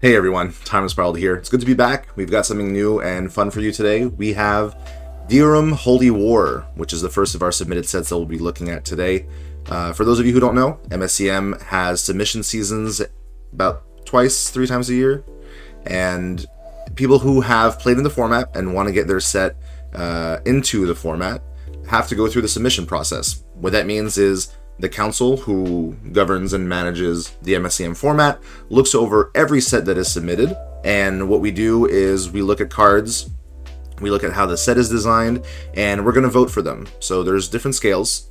Hey everyone, Time Spiraled here. It's good to be back. We've got something new and fun for you today. We have Deorum Holy War, which is the first of our submitted sets that we'll be looking at today. For those of you who don't know, MSEM has submission seasons about twice, 3 times a year, and people who have played in the format and want to get their set into the format have to go through the submission process. What that means is the council, who governs and manages the MSEM format, looks over every set that is submitted, and what we do is we look at cards, we look at how the set is designed, and we're going to vote for them. So there's different scales.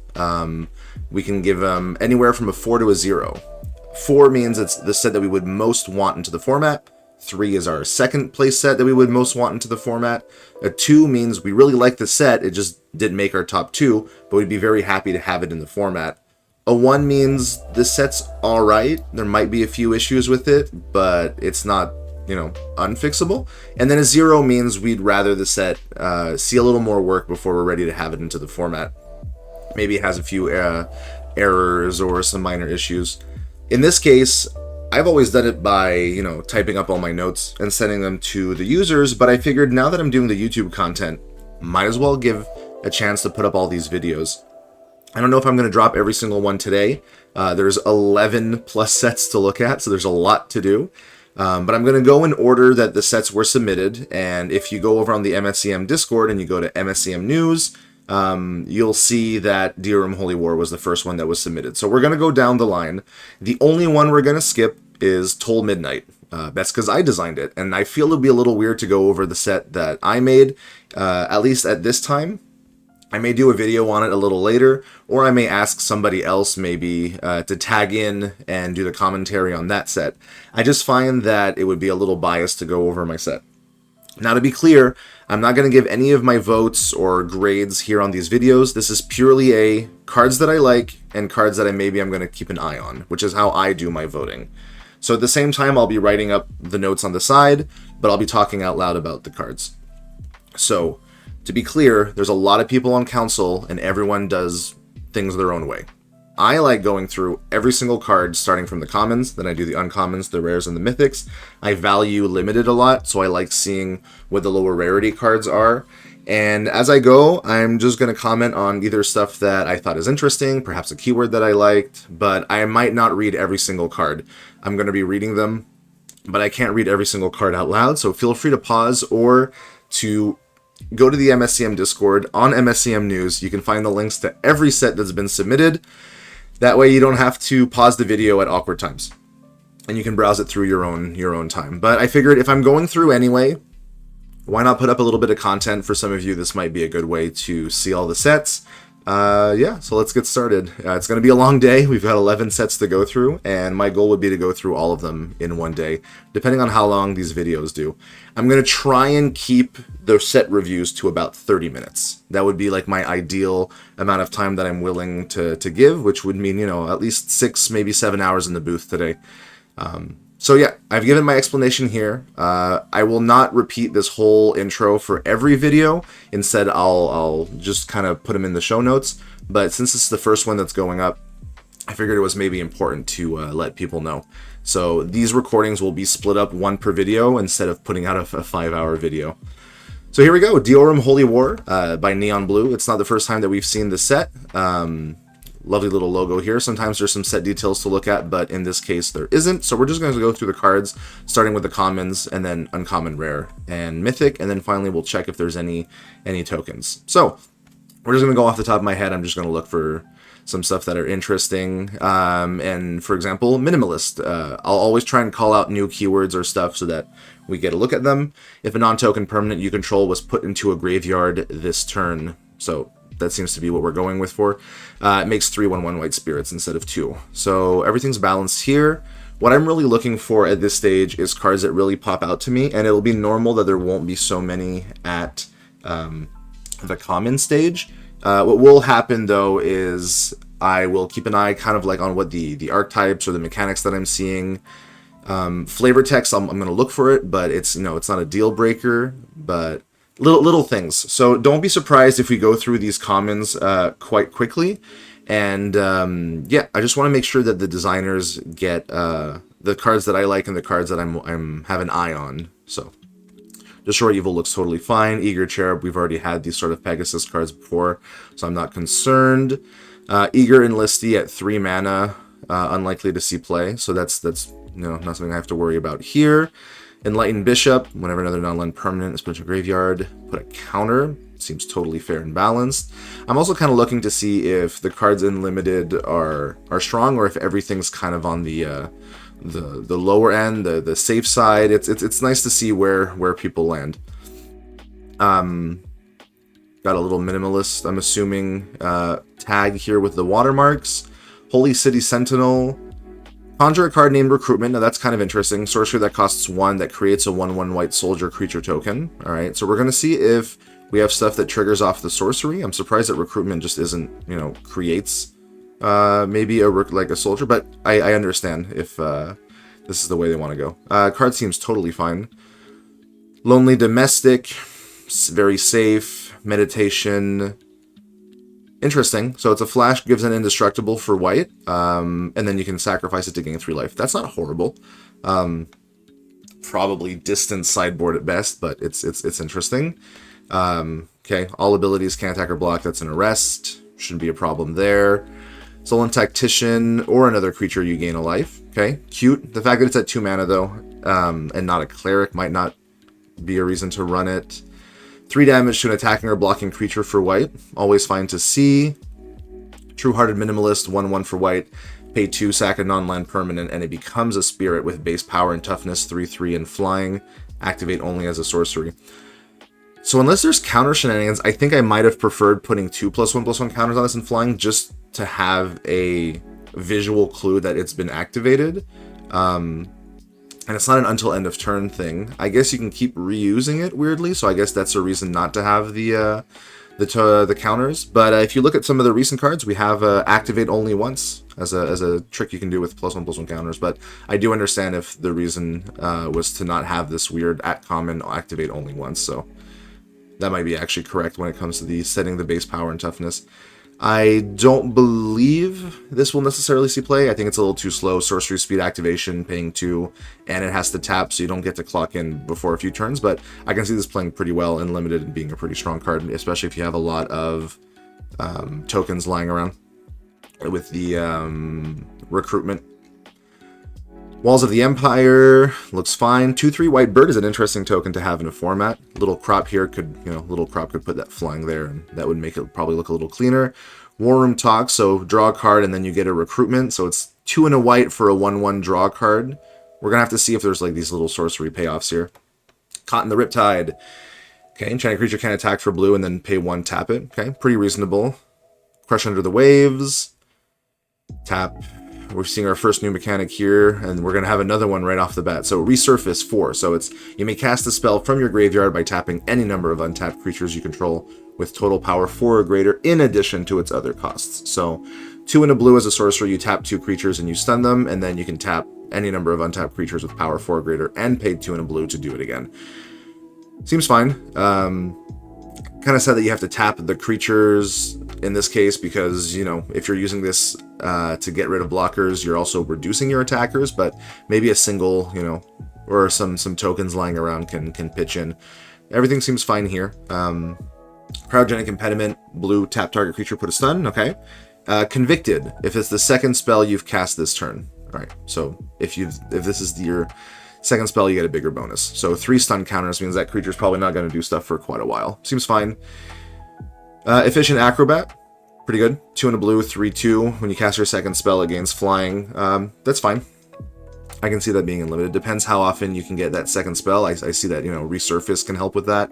We can give them anywhere from a 4 to a 0. 4 means it's the set that we would most want into the format. 3 is our second place set that we would most want into the format. A 2 means we really like the set, it just didn't make our top 2, but we'd be very happy to have it in the format. A 1 means the set's alright, there might be a few issues with it, but it's not, unfixable. And then a 0 means we'd rather the set see a little more work before we're ready to have it into the format. Maybe it has a few errors or some minor issues. In this case, I've always done it by, typing up all my notes and sending them to the users, but I figured now that I'm doing the YouTube content, might as well give a chance to put up all these videos. I don't know if I'm going to drop every single one today. There's 11 plus sets to look at, so there's a lot to do. But I'm going to go in order that the sets were submitted, and if you go over on the MSEM Discord and you go to MSEM News, you'll see that Deorum Holy War was the first one that was submitted. So we're going to go down the line. The only one we're going to skip is Toll Midnight. That's because I designed it, and I feel it'd be a little weird to go over the set that I made, at least at this time. I may do a video on it a little later, or I may ask somebody else maybe to tag in and do the commentary on that set. I just find that it would be a little biased to go over my set. Now, to be clear, I'm not going to give any of my votes or grades here on these videos. This is purely a cards that I like and cards that I'm going to keep an eye on, which is how I do my voting. So at the same time, I'll be writing up the notes on the side, but I'll be talking out loud about the cards. So, to be clear, there's a lot of people on council, and everyone does things their own way. I like going through every single card, starting from the commons, then I do the uncommons, the rares, and the mythics. I value limited a lot, so I like seeing what the lower rarity cards are. And as I go, I'm just going to comment on either stuff that I thought is interesting, perhaps a keyword that I liked, but I might not read every single card. I'm going to be reading them, but I can't read every single card out loud, so feel free to pause or to go to the MSEM Discord on MSEM News. You can find the links to every set that's been submitted. That way you don't have to pause the video at awkward times, and you can browse it through your own time. But I figured if I'm going through anyway, why not put up a little bit of content? For some of you, this might be a good way to see all the sets. So let's get started. It's going to be a long day. We've got 11 sets to go through, and my goal would be to go through all of them in one day, depending on how long these videos do. I'm going to try and keep the set reviews to about 30 minutes. That would be like my ideal amount of time that I'm willing to give, which would mean, at least 6, maybe 7 hours in the booth today. So yeah, I've given my explanation here. I will not repeat this whole intro for every video. Instead, I'll just kind of put them in the show notes. But since this is the first one that's going up, I figured it was maybe important to let people know. So these recordings will be split up one per video instead of putting out a 5-hour video. So here we go, Deorum Holy War by Neon Blue. It's not the first time that we've seen this set. Lovely little logo here. Sometimes there's some set details to look at, but in this case there isn't. So we're just going to go through the cards, starting with the commons, and then uncommon, rare, and mythic, and then finally we'll check if there's any tokens. So we're just going to go off the top of my head. I'm just going to look for some stuff that are interesting. And for example, minimalist. I'll always try and call out new keywords or stuff so that we get a look at them. If a non-token permanent you control was put into a graveyard this turn, so that seems to be what we're going with for. It makes 3/1/1 white spirits instead of 2. So everything's balanced here. What I'm really looking for at this stage is cards that really pop out to me, and it'll be normal that there won't be so many at the common stage. What will happen though is I will keep an eye kind of like on what the archetypes or the mechanics that I'm seeing. Flavor text, I'm going to look for it, but it's it's not a deal breaker, but little things. So don't be surprised if we go through these commons quite quickly. And yeah, I just want to make sure that the designers get the cards that I like and the cards that I'm have an eye on. So Destroy Evil looks totally fine. Eager Cherub, we've already had these sort of Pegasus cards before, so I'm not concerned. Eager Enlistee at 3 mana, unlikely to see play, so that's not something I have to worry about here. Enlightened Bishop, whenever another non-land permanent is put into graveyard, put a counter. Seems totally fair and balanced. I'm also kind of looking to see if the cards in limited are strong, or if everything's kind of on the lower end, the safe side. It's nice to see where people land. Got a little minimalist, I'm assuming, tag here with the watermarks. Holy City Sentinel. Conjure a card named Recruitment. Now that's kind of interesting. Sorcery that costs 1 that creates a 1/1 white soldier creature token. Alright, so we're going to see if we have stuff that triggers off the sorcery. I'm surprised that Recruitment just isn't, creates maybe like a soldier, but I understand if this is the way they want to go. Card seems totally fine. Lonely Domestic, very safe. Meditation. Interesting. So it's a flash, gives an indestructible for white, and then you can sacrifice it to gain 3 life. That's not horrible. Probably distant sideboard at best, but it's interesting. Okay, all abilities can't attack or block. That's an arrest. Shouldn't be a problem there. Sullen Tactician or another creature, you gain a life. Okay, cute. The fact that it's at 2 mana though, and not a cleric might not be a reason to run it. 3 damage to an attacking or blocking creature for white. Always fine to see. True-Hearted Minimalist, 1/1 for white. Pay 2, sack a non-land permanent, and it becomes a spirit with base power and toughness, 3/3 and flying. Activate only as a sorcery. So unless there's counter shenanigans, I think I might have preferred putting 2+1/+1 counters on this and flying just to have a visual clue that it's been activated. And it's not an until end of turn thing. I guess you can keep reusing it weirdly, so I guess that's a reason not to have the counters. But if you look at some of the recent cards, we have activate only once as a trick you can do with +1/+1 counters. But I do understand if the reason was to not have this weird common activate only once. So that might be actually correct when it comes to the setting the base power and toughness. I don't believe this will necessarily see play. I think it's a little too slow. Sorcery speed activation, paying 2, and it has to tap, so you don't get to clock in before a few turns. But I can see this playing pretty well in limited and being a pretty strong card, especially if you have a lot of tokens lying around with the recruitment. Walls of the Empire looks fine. 2/3 white bird is an interesting token to have in a format. Little crop here could, little crop could put that flying there, and that would make it probably look a little cleaner. War Room Talk, so draw a card and then you get a recruitment. So it's 2 and a white for a 1/1 draw card. We're gonna have to see if there's like these little sorcery payoffs here. Caught in the Riptide. Okay, enchanted creature can attack for blue and then pay 1, tap it. Okay, pretty reasonable. Crush Under the Waves. Tap. We're seeing our first new mechanic here, and we're going to have another one right off the bat. So Resurface 4. So it's you may cast a spell from your graveyard by tapping any number of untapped creatures you control with total power 4 or greater in addition to its other costs. So 2 and a blue as a sorcerer, you tap 2 creatures and you stun them, and then you can tap any number of untapped creatures with power 4 or greater and pay 2 and a blue to do it again. Seems fine. Kind of sad that you have to tap the creatures in this case because, if you're using this to get rid of blockers, you're also reducing your attackers, but maybe a single, or some tokens lying around can pitch in. Everything seems fine here. Cryogenic Impediment, blue, tap target creature, put a stun, okay. Convicted, if it's the second spell you've cast this turn. Alright, so if this is your second spell, you get a bigger bonus. So 3 stun counters means that creature's probably not going to do stuff for quite a while. Seems fine. Efficient Acrobat, pretty good. 2 and a blue, 3/2. When you cast your second spell, it gains flying. That's fine. I can see that being unlimited. Depends how often you can get that second spell. I see that, Resurface can help with that.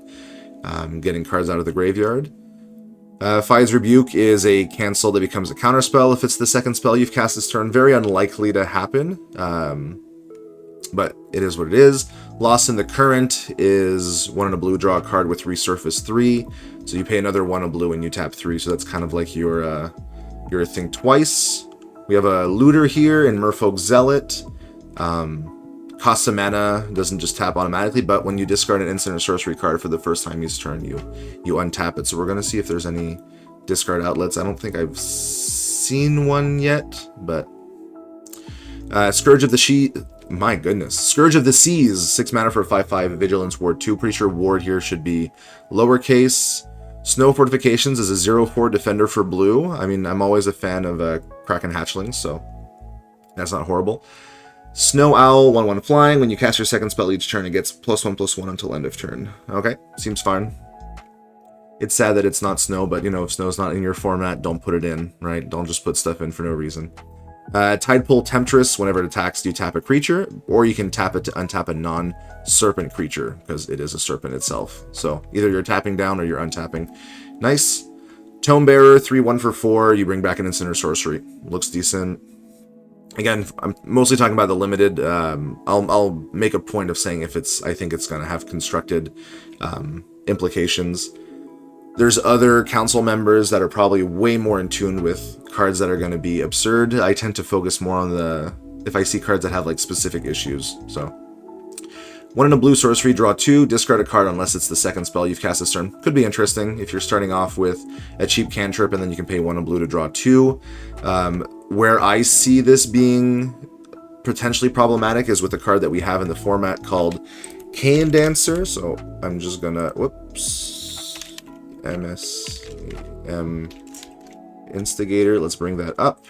Getting cards out of the graveyard. Fide's Rebuke is a cancel that becomes a counterspell if it's the second spell you've cast this turn. Very unlikely to happen. But it is what it is. Lost in the Current is 1 and a blue, draw a card with Resurface 3. So you pay another 1 a blue and you tap 3. So that's kind of like your thing twice. We have a Looter here in Merfolk Zealot. Costs a mana, doesn't just tap automatically, but when you discard an instant or sorcery card for the first time each turn, you untap it. So we're going to see if there's any discard outlets. I don't think I've seen one yet, but Scourge of the My goodness. Scourge of the Seas, 6 mana for a 5/5, Vigilance, Ward 2. Pretty sure Ward here should be lowercase. Snow Fortifications is a 0/4 defender for blue. I mean, I'm always a fan of Kraken Hatchlings, so that's not horrible. Snow Owl, 1/1 flying. When you cast your second spell each turn, it gets +1/+1 until end of turn. Okay, seems fine. It's sad that it's not snow, but, you know, if snow's not in your format, don't put it in, right? Don't just put stuff in for no reason. Tidepool Temptress, whenever it attacks, you tap a creature, or you can tap it to untap a non-serpent creature, because it is a serpent itself. So either you're tapping down or you're untapping. Nice. Tome Bearer, 3/1 for 4. You bring back an instant or sorcery. Looks decent. Again, I'm mostly talking about the limited. I'll make a point of saying if I think it's going to have constructed implications. There's other council members that are probably way more in tune with cards that are going to be absurd. I tend to focus more on if I see cards that have like specific issues. So 1 and a blue sorcery, draw 2, discard a card unless it's the second spell you've cast this turn. Could be interesting if you're starting off with a cheap cantrip and then you can pay 1 and blue to draw 2. Where I see this being potentially problematic is with a card that we have in the format called Cane Dancer. So I'm just gonna, whoops. MSEM Instigator. Let's bring that up.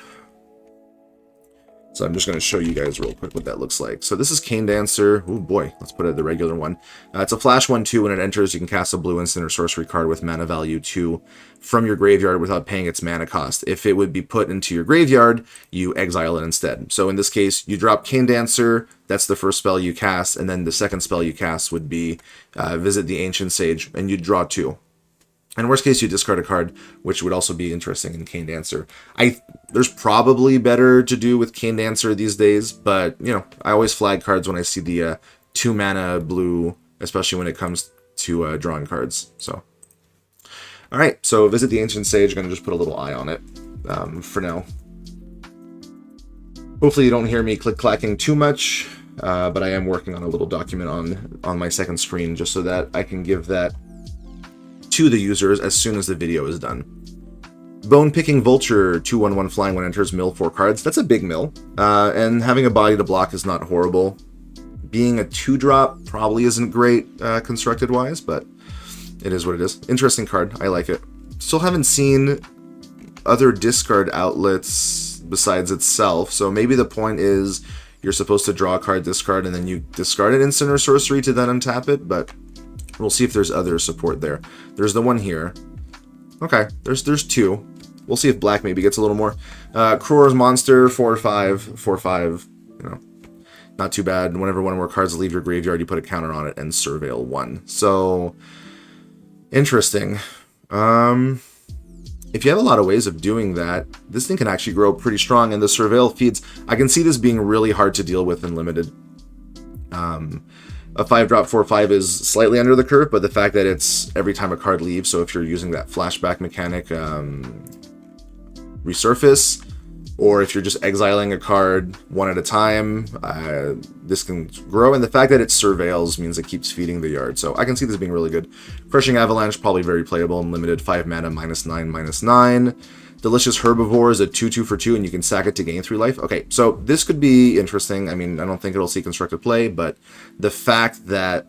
So I'm just going to show you guys real quick what that looks like. So this is Cane Dancer. Oh boy, let's put it the regular one. It's a flash 1/2. When it enters, you can cast a blue instant or sorcery card with mana value 2 from your graveyard without paying its mana cost. If it would be put into your graveyard, you exile it instead. So in this case, you drop Cane Dancer. That's the first spell you cast, and then the second spell you cast would be Visit the Ancient Sage, and you draw 2. In worst case, you discard a card, which would also be interesting in Cane Dancer. There's probably better to do with Cane Dancer these days, but, you know, I always flag cards when I see the 2 mana blue, especially when it comes to drawing cards. So, all right, so Visit the Ancient Sage. I'm going to just put a little eye on it for now. Hopefully you don't hear me click-clacking too much, but I am working on a little document on my second screen just so that I can give that to the users as soon as the video is done. Bone Picking Vulture, 2/1/1 flying. When it enters, mill 4 cards. That's a big mill, and having a body to block is not horrible. Being a 2-drop probably isn't great constructed wise, but it is what it is. Interesting card. I like it. Still haven't seen other discard outlets besides itself, so maybe the point is you're supposed to draw a card, discard, and then you discard an instant or sorcery to then untap it, but we'll see if there's other support there. There's the one here. Okay, there's 2. We'll see if black maybe gets a little more. Cror's Monster, 4/5, 4/5. You know, not too bad. Whenever one more cards leave your graveyard, you put a counter on it and surveil 1. So, interesting. If you have a lot of ways of doing that, this thing can actually grow pretty strong. And the surveil feeds, I can see this being really hard to deal with in limited. A 5-drop 4/5 is slightly under the curve, but the fact that it's every time a card leaves, so if you're using that flashback mechanic, resurface, or if you're just exiling a card one at a time, this can grow. And the fact that it surveils means it keeps feeding the yard. So I can see this being really good. Crushing Avalanche, probably very playable and limited. 5 mana, -9/-9. Delicious Herbivore is a 2/2 for 2, and you can sack it to gain 3 life. Okay, so this could be interesting. I mean, I don't think it'll see constructed play, but the fact that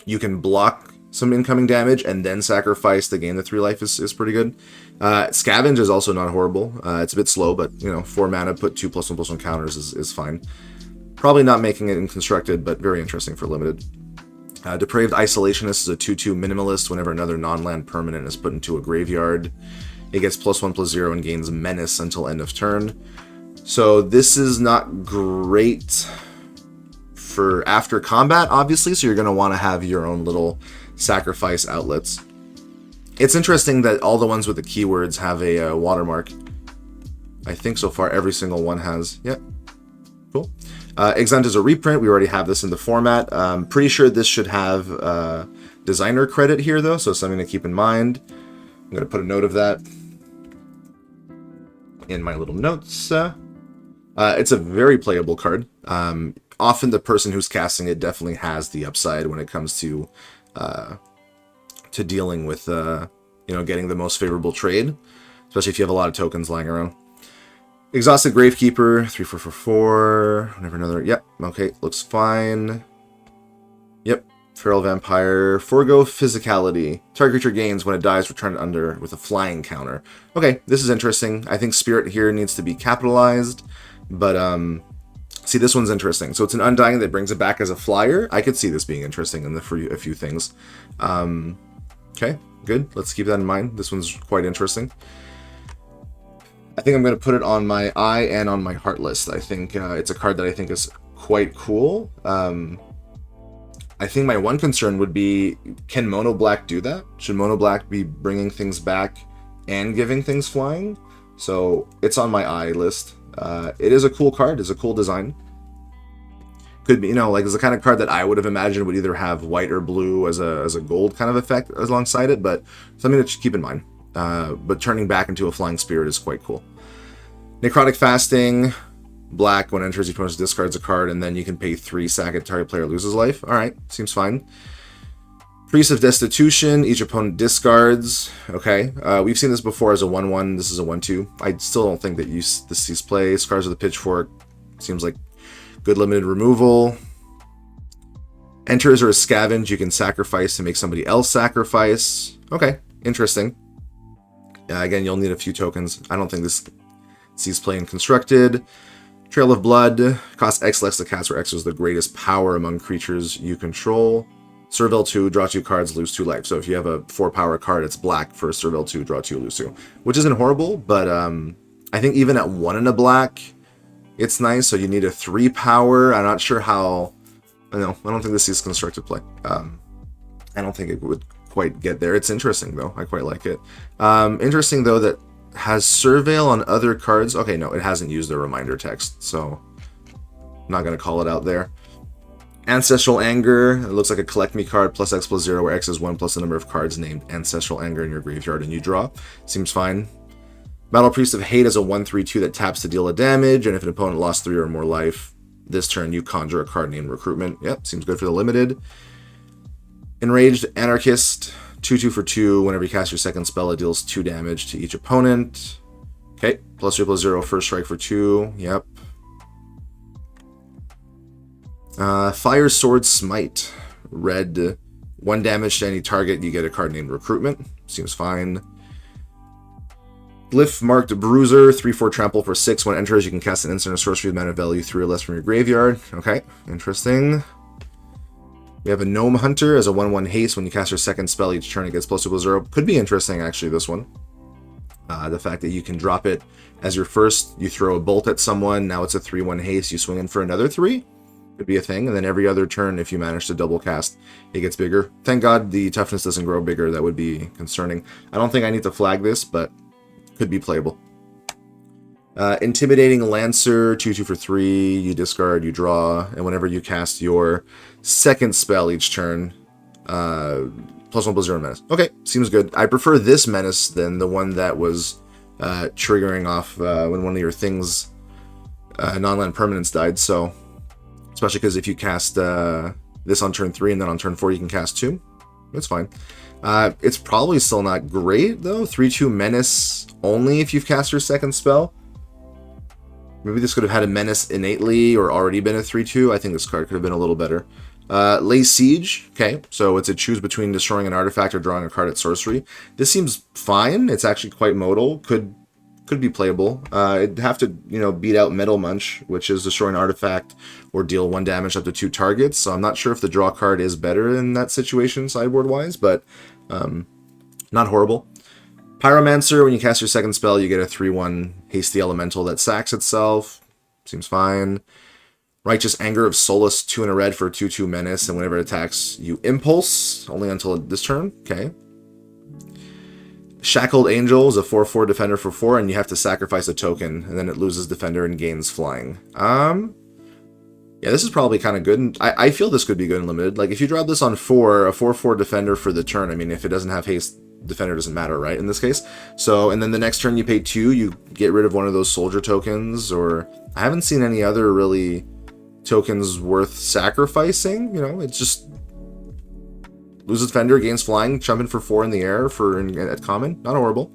you can block some incoming damage and then sacrifice to gain the 3 life is pretty good. Scavenge is also not horrible. It's a bit slow, but, you know, 4 mana, put 2 +1/+1 counters is fine. Probably not making it in constructed, but very interesting for limited. Depraved Isolationist is a 2/2 minimalist. Whenever another non-land permanent is put into a graveyard, it gets +1/+0 and gains Menace until end of turn. So this is not great for after combat, obviously, so you're going to want to have your own little sacrifice outlets. It's interesting that all the ones with the keywords have a watermark. I think so far every single one has. Yep. Cool. Exent is a reprint. We already have this in the format. Pretty sure this should have designer credit here, though, so something to keep in mind. I'm going to put a note of that in my little notes. It's a very playable card. Often the person who's casting it definitely has the upside when it comes to dealing with you know, getting the most favorable trade, especially if you have a lot of tokens lying around. Exhausted Gravekeeper, 3/4/4. Never another. Yep. Okay. Looks fine. Yep. Feral Vampire. Forgo Physicality. Target creature gains when it dies, return it under with a flying counter. Okay. This is interesting. I think Spirit here needs to be capitalized. But, see, this one's interesting. So it's an Undying that brings it back as a flyer. I could see this being interesting in for a few things. Okay. Good. Let's keep that in mind. This one's quite interesting. I think I'm going to put it on my eye and on my heart list. I think it's a card that I think is quite cool. I think my one concern would be, can Mono Black do that? Should Mono Black be bringing things back and giving things flying? So it's on my eye list. It is a cool card. It's a cool design. Could be, you know, like it's the kind of card that I would have imagined would either have white or blue as a gold kind of effect alongside it, but something to keep in mind. But turning back into a flying spirit is quite cool. Necrotic Fasting, black, when it enters, each opponent discards a card, and then you can pay 3, sack it, target player loses life. Alright, seems fine. Priest of Destitution, each opponent discards. Okay, we've seen this before as a 1/1, this is a 1/2. I still don't think that this sees play. Scars of the Pitchfork, seems like good limited removal. Enters or a scavenge, you can sacrifice to make somebody else sacrifice. Okay, interesting. Again, you'll need a few tokens. I don't think this sees play in Constructed. Trail of Blood, costs X less to cast, where X is the greatest power among creatures you control. Serval 2, draw 2 cards, lose 2 life. So if you have a 4 power card, it's black for Serval 2, draw 2, lose 2. Which isn't horrible, but I think even at 1 and a black, it's nice. So you need a 3 power. I'm not sure how... I don't think this sees Constructed play. I don't think it would quite get there. It's interesting, though. I quite like it. Interesting, though, that has Surveil on other cards. Okay, no, it hasn't used the reminder text, so I'm not going to call it out there. Ancestral Anger, it looks like a collect me card, plus X plus 0, where X is 1 plus the number of cards named Ancestral Anger in your graveyard and you draw. Seems fine. Battle Priest of Hate is a 1/3/2 that taps to deal a damage, and if an opponent lost 3 or more life this turn, you conjure a card named Recruitment. Yep, seems good for the limited. Enraged Anarchist, 2/2/2. Whenever you cast your second spell, it deals 2 damage to each opponent. Okay, plus 3 plus 0, first strike for 2. Yep. Fire Sword Smite. Red, 1 damage to any target, you get a card named Recruitment. Seems fine. Glyph Marked Bruiser, 3/4 trample for 6. When it enters, you can cast an instant or sorcery of mana value 3 or less from your graveyard. Okay, interesting. We have a Gnome Hunter as a 1/1 haste. When you cast your second spell each turn, it gets plus 2 plus 0. Could be interesting, actually, this one. The fact that you can drop it as your first, you throw a bolt at someone, now it's a 3/1 haste, you swing in for another 3. Could be a thing, and then every other turn, if you manage to double cast, it gets bigger. Thank God the toughness doesn't grow bigger, that would be concerning. I don't think I need to flag this, but could be playable. Intimidating Lancer, 2/2/3, you discard, you draw, and whenever you cast your second spell each turn, plus 1 plus 0 menace. Okay, seems good. I prefer this menace than the one that was triggering off when one of your things, non-land permanents died, so especially because if you cast this on turn 3 and then on turn 4 you can cast 2, it's fine. It's probably still not great, though. 3/2 menace only if you've cast your second spell. Maybe this could have had a menace innately or already been a 3/2. I think this card could have been a little better. Lay Siege. Okay, so it's a choose between destroying an artifact or drawing a card at sorcery. This seems fine. It's actually quite modal. Could be playable. It'd have to, beat out Metal Munch, which is destroy an artifact or deal 1 damage up to 2 targets. So I'm not sure if the draw card is better in that situation sideboard-wise, but not horrible. Pyromancer, when you cast your second spell, you get a 3/1 hasty elemental that sacks itself. Seems fine. Righteous Anger of Solace, 2 and a red for a 2/2 menace, and whenever it attacks, you impulse, only until this turn. Okay. Shackled Angel is a 4/4 defender for 4, and you have to sacrifice a token, and then it loses defender and gains flying. Yeah, this is probably kind of good. I feel this could be good in limited. Like, if you drop this on 4, a 4/4 defender for the turn, I mean, if it doesn't have haste, defender doesn't matter, right, in this case? So, and then the next turn you pay 2, you get rid of one of those soldier tokens, or I haven't seen any other really tokens worth sacrificing. It's just loses defender, gains flying, jumping for 4 in the air at common. Not horrible.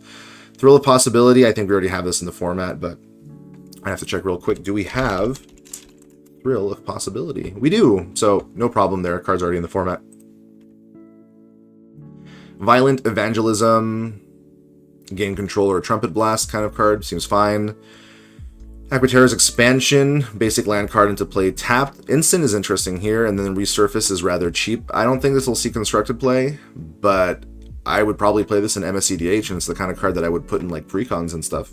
Thrill of Possibility, I think we already have this in the format, but I have to check real quick. Do we have Thrill of Possibility? We do. So no problem there. Card's already in the format. Violent Evangelism. Gain control or a Trumpet Blast kind of card. Seems fine. Aquaterra's Expansion. Basic land card into play tapped. Instant is interesting here, and then Resurface is rather cheap. I don't think this will see constructed play, but I would probably play this in MSEDH, and it's the kind of card that I would put in like precons and stuff.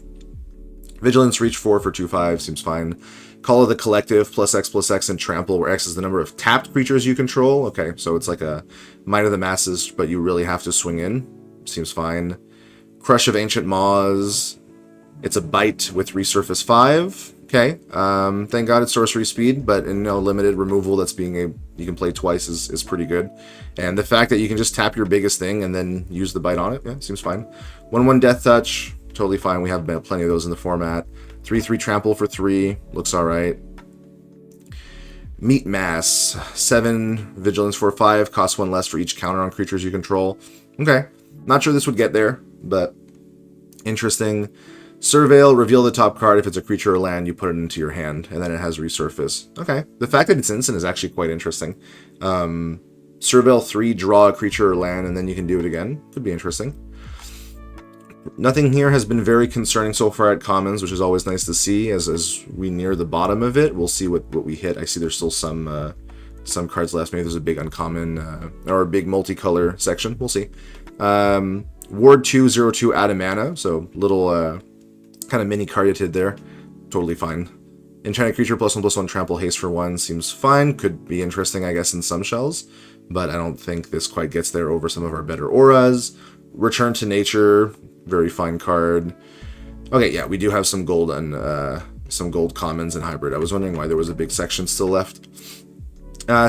Vigilance, reach 4 for 2/5, seems fine. Call of the Collective, +X, and Trample, where X is the number of tapped creatures you control. Okay, so it's like a Might of the Masses, but you really have to swing in. Seems fine. Crush of Ancient Maws. It's a bite with Resurface 5. Okay, thank God it's sorcery speed, but in limited removal that's you can play twice is pretty good. And the fact that you can just tap your biggest thing and then use the bite on it, yeah, seems fine. 1/1 Death Touch, totally fine. We have plenty of those in the format. 3/3 Trample for 3, looks alright. Meat Mass, 7 Vigilance for 5, costs 1 less for each counter on creatures you control. Okay, not sure this would get there, but interesting. Surveil, reveal the top card. If it's a creature or land, you put it into your hand, and then it has Resurface. Okay, the fact that it's instant is actually quite interesting. Surveil 3, draw a creature or land, and then you can do it again. Could be interesting. Nothing here has been very concerning so far at commons, which is always nice to see. As we near the bottom of it, we'll see what we hit. I see there's still some cards left. Maybe there's a big uncommon or a big multicolor section. We'll see. Ward 2, 0/2, add a mana. So little kind of mini carded there. Totally fine. Enchanted creature, +1/+1, trample, haste for 1. Seems fine. Could be interesting, I guess, in some shells. But I don't think this quite gets there over some of our better auras. Return to Nature. Very fine card. Okay, yeah, we do have some gold and some gold commons and hybrid. I was wondering why there was a big section still left.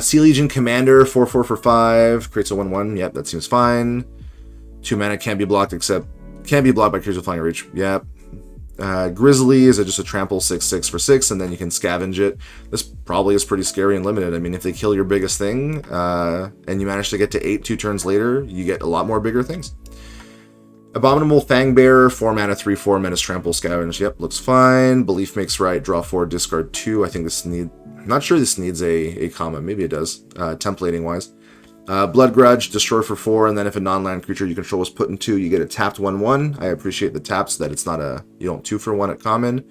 Sea Legion Commander, 4/4 for 5. Creates a 1/1. Yep, that seems fine. 2 mana can't be blocked can't be blocked by creatures with flying reach. Yep. Grizzly is just a trample 6/6 for 6, and then you can scavenge it. This probably is pretty scary and limited. I mean, if they kill your biggest thing, and you manage to get to 8 2 turns later, you get a lot more bigger things. Abominable Fangbearer, 4 mana, 3/4, Menace, Trample, Scavenge. Yep, looks fine. Belief Makes Right, draw 4, discard 2. I think this I'm not sure this needs a comma. Maybe it does, templating-wise. Blood Grudge, destroy for 4, and then if a non-land creature you control is put in 2, you get a tapped 1/1. I appreciate the taps, that it's not you don't 2 for 1 at common.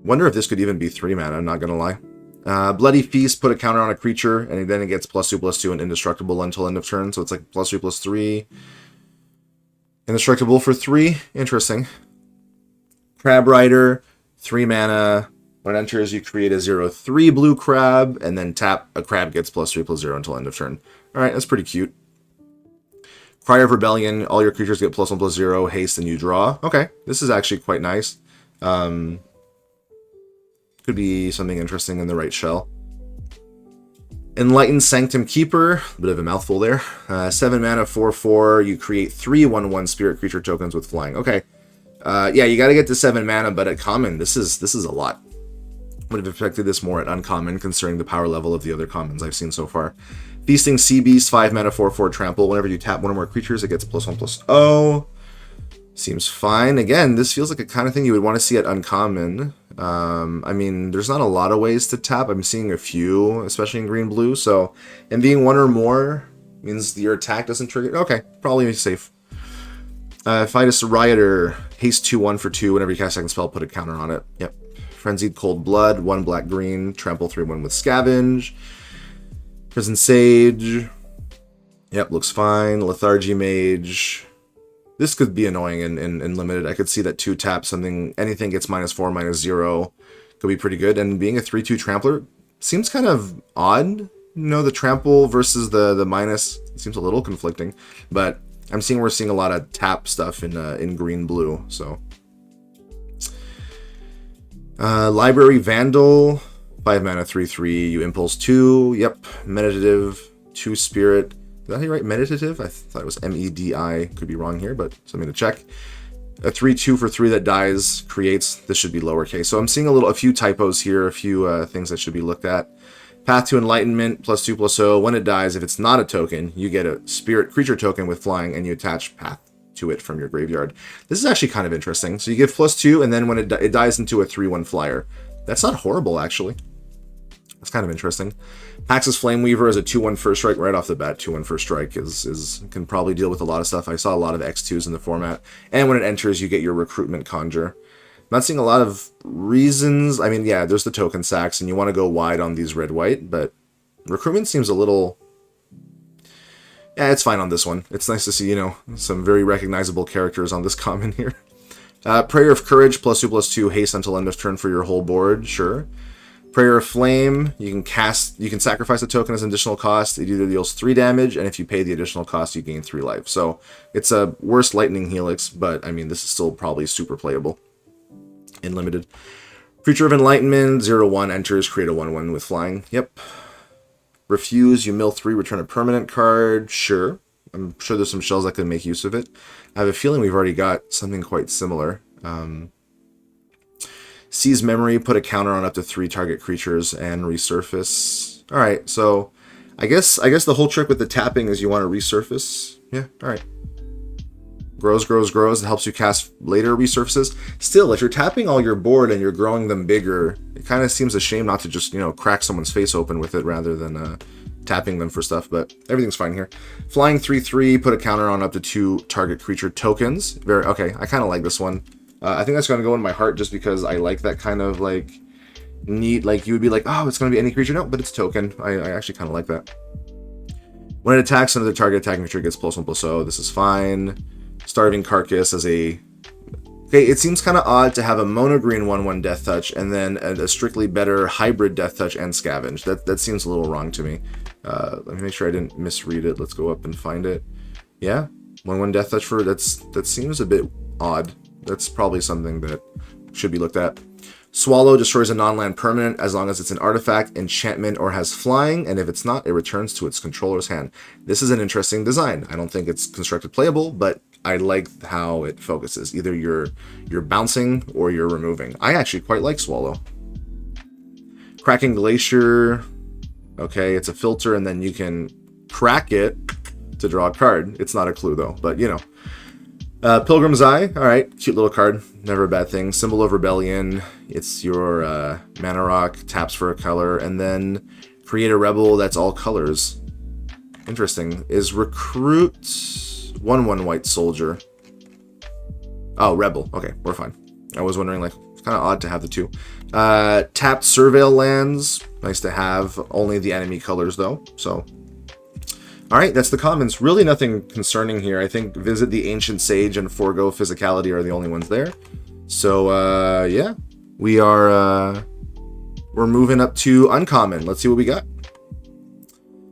Wonder if this could even be 3 mana, I'm not gonna lie. Bloody Feast, put a counter on a creature, and then it gets +2/+2 and indestructible until end of turn, so it's like +3/+3. Indestructible for 3, interesting. Crab Rider, 3 mana. When it enters, you create a 0/3 blue crab, and then tap a crab gets +3/+0 until end of turn. Alright, that's pretty cute. Cry of Rebellion, all your creatures get +1/+0, haste, and you draw. Okay, this is actually quite nice. Could be something interesting in the right shell. Enlightened Sanctum Keeper, a bit of a mouthful there. 7 mana, 4/4, you create 3 1/1 spirit creature tokens with flying. Okay, yeah, you gotta get to 7 mana, but at common, this is a lot. Would have expected this more at uncommon, considering the power level of the other commons I've seen so far. Feasting Sea Beast, 5 mana, 4/4, trample. Whenever you tap one or more creatures, it gets +1/+0. Seems fine. Again, this feels like a kind of thing you would want to see at uncommon. I mean, there's not a lot of ways to tap. I'm seeing a few, especially in green-blue. So, and being 1 or more means your attack doesn't trigger. Okay, probably safe. Fidus Rioter, haste 2/1 for 2. Whenever you cast a second spell, put a counter on it. Yep. Frenzied Cold Blood, 1 black-green, trample 3/1 with Scavenge. Prison Sage. Yep, looks fine. Lethargy Mage. This could be annoying in limited. I could see that 2 tap something, anything gets -4, -0. Could be pretty good. And being a 3/2 trampler seems kind of odd. You know, the trample versus the minus seems a little conflicting. But we're seeing a lot of tap stuff in green-blue, so. Library Vandal, 5 mana, 3/3, you impulse 2, yep, meditative, 2 spirit. Is that how you write meditative? I thought it was MEDI, could be wrong here, but something to check. A 3/2 for 3 that dies, creates, this should be lowercase. So I'm seeing a few typos here, a few things that should be looked at. Path to Enlightenment, +2/+0, when it dies, if it's not a token, you get a spirit creature token with flying, and you attach Path to it from your graveyard. This is actually kind of interesting. So you give +2, and then when it dies into a 3/1 flyer. That's not horrible, actually. That's kind of interesting. Pax's Flameweaver is a 2/1 first strike right off the bat. 2/1 first strike can probably deal with a lot of stuff. I saw a lot of X2s in the format. And when it enters, you get your Recruitment Conjure. I'm not seeing a lot of reasons. I mean, yeah, there's the token sacks, and you want to go wide on these red-white, but Recruitment seems a little... Yeah, it's fine on this one. It's nice to see, you know, some very recognizable characters on this common here. Prayer of Courage, +2/+2, haste until end of turn for your whole board, sure. Prayer of Flame, you can sacrifice a token as an additional cost. It either deals 3 damage, and if you pay the additional cost, you gain 3 life. So it's a worse Lightning Helix, but I mean, this is still probably super playable in limited. Preacher of Enlightenment, 0/1 enters, create a 1/1 with flying. Yep. Refuse, you mill 3, return a permanent card. Sure. I'm sure there's some shells that can make use of it. I have a feeling we've already got something quite similar. Seize Memory, put a counter on up to 3 target creatures and resurface. Alright, so I guess the whole trick with the tapping is you want to resurface. Yeah, alright. Grows, grows, grows. It helps you cast later resurfaces. Still, if you're tapping all your board and you're growing them bigger, it kind of seems a shame not to just, you know, crack someone's face open with it rather than tapping them for stuff, but everything's fine here. Flying 3/3, put a counter on up to 2 target creature tokens. Okay, I kind of like this one. I think that's going to go in my heart just because I like that kind of, like, neat, like, you would be like, oh, it's going to be any creature. No, but it's token. I actually kind of like that. When it attacks, another target attacking creature gets +1/+0. This is fine. Starving Carcass as a... Okay, it seems kind of odd to have a mono-green 1/1 Death Touch and then a strictly better hybrid Death Touch and Scavenge. That seems a little wrong to me. Let me make sure I didn't misread it. Let's go up and find it. Yeah, 1/1 Death Touch for... That seems a bit odd. That's probably something that should be looked at. Swallow destroys a non-land permanent as long as it's an artifact, enchantment, or has flying, and if it's not, it returns to its controller's hand. This is an interesting design. I don't think it's constructed playable, but I like how it focuses. Either you're bouncing or you're removing. I actually quite like Swallow. Cracking Glacier. Okay, it's a filter, and then you can crack it to draw a card. It's not a clue, though, but you know. Pilgrim's Eye, alright, cute little card, never a bad thing. Symbol of Rebellion, it's your mana rock, taps for a color, and then create a rebel that's all colors. Interesting. Is Recruit 1/1 white soldier? Oh, Rebel, okay, we're fine. I was wondering, like, it's kind of odd to have the 2. Tapped Surveil lands, nice to have, only the enemy colors though, so... Alright, that's the commons. Really nothing concerning here. I think Visit the Ancient Sage and Forgo Physicality are the only ones there. So, yeah. We're moving up to uncommon. Let's see what we got.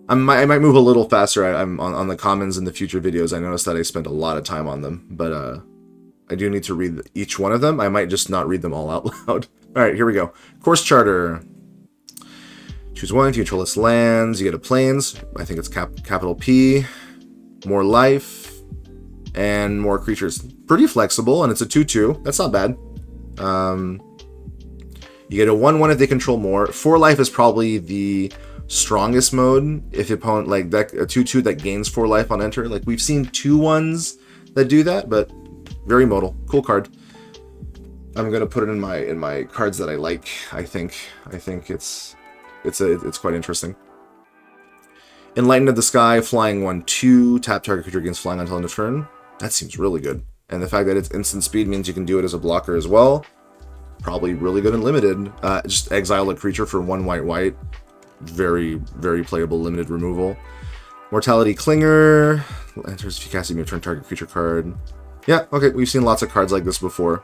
I might move a little faster. I'm on the commons in the future videos. I noticed that I spent a lot of time on them. But, I do need to read each one of them. I might just not read them all out loud. Alright, here we go. Course Charter. Choose one, if you control its lands, you get a plains. I think it's capital P. More life. And more creatures. Pretty flexible, and it's a 2/2. That's not bad. You get a 1/1 if they control more. 4 life is probably the strongest mode. If the opponent, like, that, a 2/2 that gains 4 life on enter. Like, we've seen 2/1s that do that, but very modal. Cool card. I'm going to put it in my cards that I like, I think. I think it's quite interesting. Enlightened of the Sky, flying 1/2, tap target creature against flying until end of turn. That seems really good. And the fact that it's instant speed means you can do it as a blocker as well. Probably really good and limited. Just exile a creature for 1 white. Very, very playable limited removal. Mortality Clinger. Enters if you cast a turn target creature card. Yeah, okay, we've seen lots of cards like this before.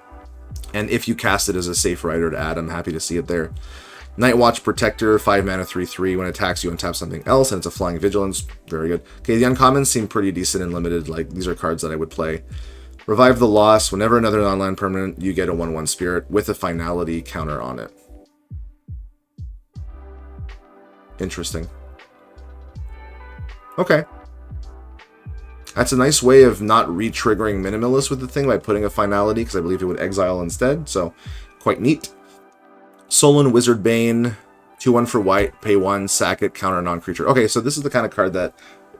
And if you cast it as a safe rider to add, I'm happy to see it there. Nightwatch Protector, 5 mana, 3/3. When it attacks, you untap something else, and it's a Flying Vigilance. Very good. Okay, the uncommons seem pretty decent and limited. Like, these are cards that I would play. Revive the Lost. Whenever another non-land permanent, you get a 1/1 Spirit with a Finality counter on it. Interesting. Okay. That's a nice way of not re-triggering Minimalist with the thing by putting a Finality, because I believe it would exile instead, so quite neat. Solan Wizardbane, 2/1 for white, pay 1, sack it, counter a non-creature. Okay, so this is the kind of card that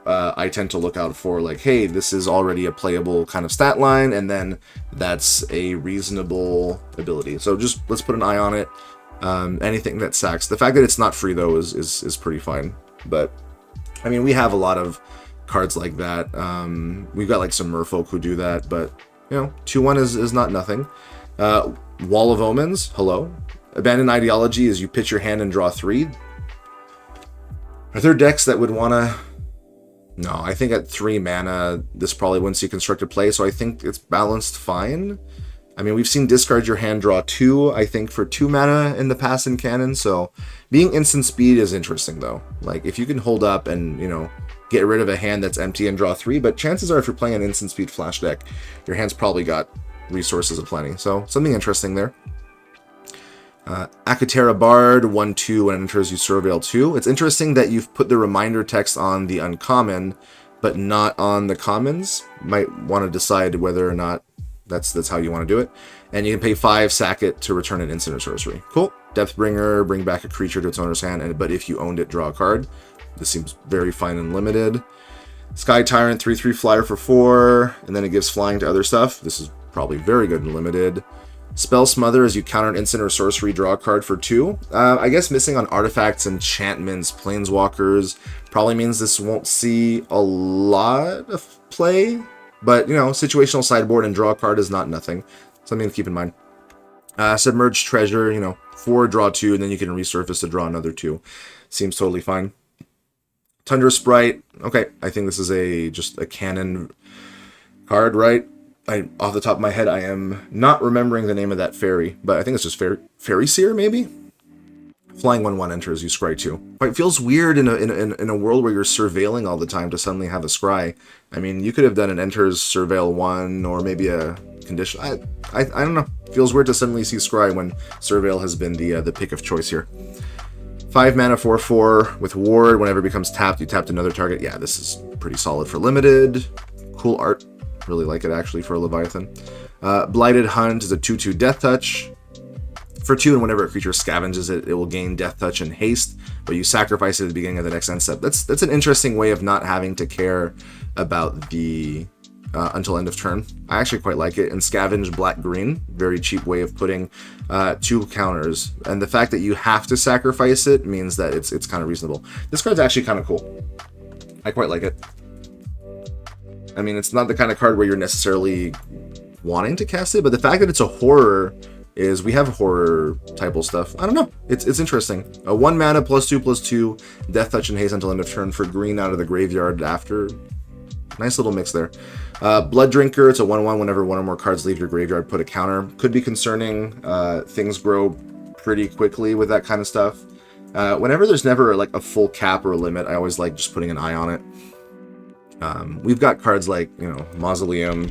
I tend to look out for like, hey, this is already a playable kind of stat line, and then that's a reasonable ability. So just let's put an eye on it. Anything that sacks. The fact that it's not free though is pretty fine. But I mean, we have a lot of cards like that. We've got like some merfolk who do that, but you know, 2/1 is not nothing. Wall of Omens, hello. Abandoned Ideology is you pitch your hand and draw 3. Are there decks that would want to... No, I think at 3 mana, this probably wouldn't see constructed play, so I think it's balanced fine. I mean, we've seen discard your hand, draw 2, I think, for 2 mana in the past in canon, so being instant speed is interesting, though. Like, if you can hold up and, you know, get rid of a hand that's empty and draw 3, but chances are if you're playing an instant speed flash deck, your hand's probably got resources aplenty, so something interesting there. Akatera Bard, 1/2, when it enters you Surveil 2. It's interesting that you've put the reminder text on the uncommon, but not on the commons. Might want to decide whether or not that's how you want to do it. And you can pay 5, sack it to return an instant or sorcery. Cool. Deathbringer, bring back a creature to its owner's hand, but if you owned it, draw a card. This seems very fine and limited. Sky Tyrant, 3/3 flyer for 4, and then it gives flying to other stuff. This is probably very good and limited. Spell Smother as you counter an instant or sorcery, draw a card for 2. I guess missing on artifacts, enchantments, planeswalkers probably means this won't see a lot of play, but you know, situational sideboard and draw a card is not nothing. Something to keep in mind. Submerged Treasure, you know, 4, draw 2, and then you can resurface to draw another 2. Seems totally fine. Tundra Sprite, okay, I think this is just a canon card, right? Off the top of my head, I am not remembering the name of that fairy, but I think it's just Fairy Seer, maybe? Flying 1/1 enters, you scry 2. But it feels weird in a world where you're surveilling all the time to suddenly have a scry. I mean, you could have done an enters, surveil 1, or maybe a condition. I don't know. It feels weird to suddenly see scry when surveil has been the pick of choice here. 5 mana 4/4 with ward. Whenever it becomes tapped, you tapped another target. Yeah, this is pretty solid for limited. Cool art. Really like it actually for a Leviathan. Blighted Hunt is a 2/2 Death Touch. For 2, and whenever a creature scavenges it, it will gain Death Touch and Haste, but you sacrifice it at the beginning of the next end step. That's an interesting way of not having to care about the until end of turn. I actually quite like it. And Scavenge Black-Green, very cheap way of putting 2 counters. And the fact that you have to sacrifice it means that it's kind of reasonable. This card's actually kind of cool. I quite like it. I mean, it's not the kind of card where you're necessarily wanting to cast it, but the fact that it's a horror is we have horror typal stuff. I don't know. It's interesting. 1 mana +2/+2, Death Touch and Haste until end of turn for green out of the graveyard after. Nice little mix there. Blood Drinker, it's a 1/1 whenever 1 or more cards leave your graveyard, put a counter. Could be concerning. Things grow pretty quickly with that kind of stuff. Whenever there's never like a full cap or a limit, I always like just putting an eye on it. We've got cards like, you know, Mausoleum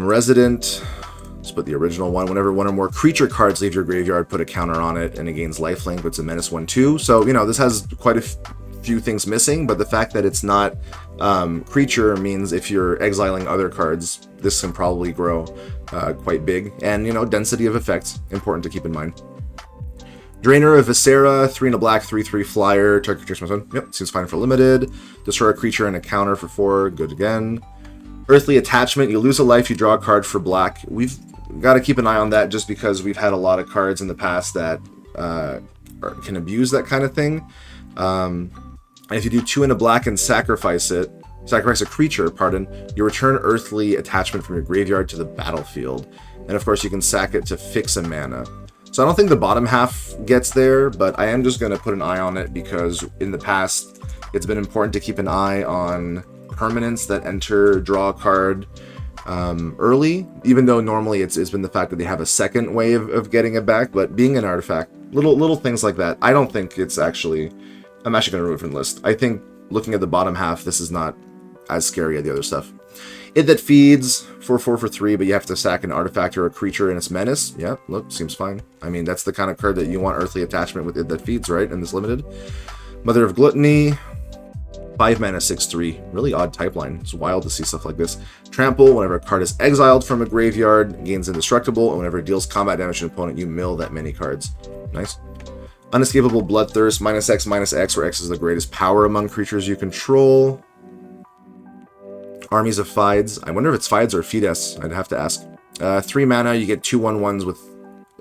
Resident. Let's put the original one. Whenever 1 or more creature cards leave your graveyard, put a counter on it, and it gains lifelink, but it's a menace 1/2. So, you know, this has quite a few things missing, but the fact that it's not creature means if you're exiling other cards, this can probably grow quite big. And, you know, density of effects, important to keep in mind. Drainer of Viscera, 3 and a black, 3/3 flyer, target creature spells 1. Yep, seems fine for limited. Destroy a creature and a counter for 4, good again. Earthly Attachment, you lose a life, you draw a card for black. We've got to keep an eye on that just because we've had a lot of cards in the past that can abuse that kind of thing. And if you do 2 and a black and sacrifice a creature, you return Earthly Attachment from your graveyard to the battlefield. And of course you can sack it to fix a mana. So I don't think the bottom half gets there, but I am just going to put an eye on it because in the past it's been important to keep an eye on permanents that enter, draw a card early, even though normally it's been the fact that they have a second way of getting it back, but being an artifact, little things like that, I don't think it's actually, I'm actually going to remove it from the list. I think looking at the bottom half, this is not as scary as the other stuff. It That Feeds, 4/4 for 3, but you have to sack an artifact or a creature in its menace. Yeah, look, seems fine. I mean, that's the kind of card that you want Earthly Attachment with It That Feeds, right, in this limited. Mother of Gluttony, 5 mana 6/3. Really odd type line. It's wild to see stuff like this. Trample, whenever a card is exiled from a graveyard, gains indestructible, and whenever it deals combat damage to an opponent, you mill that many cards. Nice. Unescapable Bloodthirst, -X, where X is the greatest power among creatures you control. Armies of Fides. I wonder if it's Fides or Fides. I'd have to ask. 3 mana, you get 2/1/1s with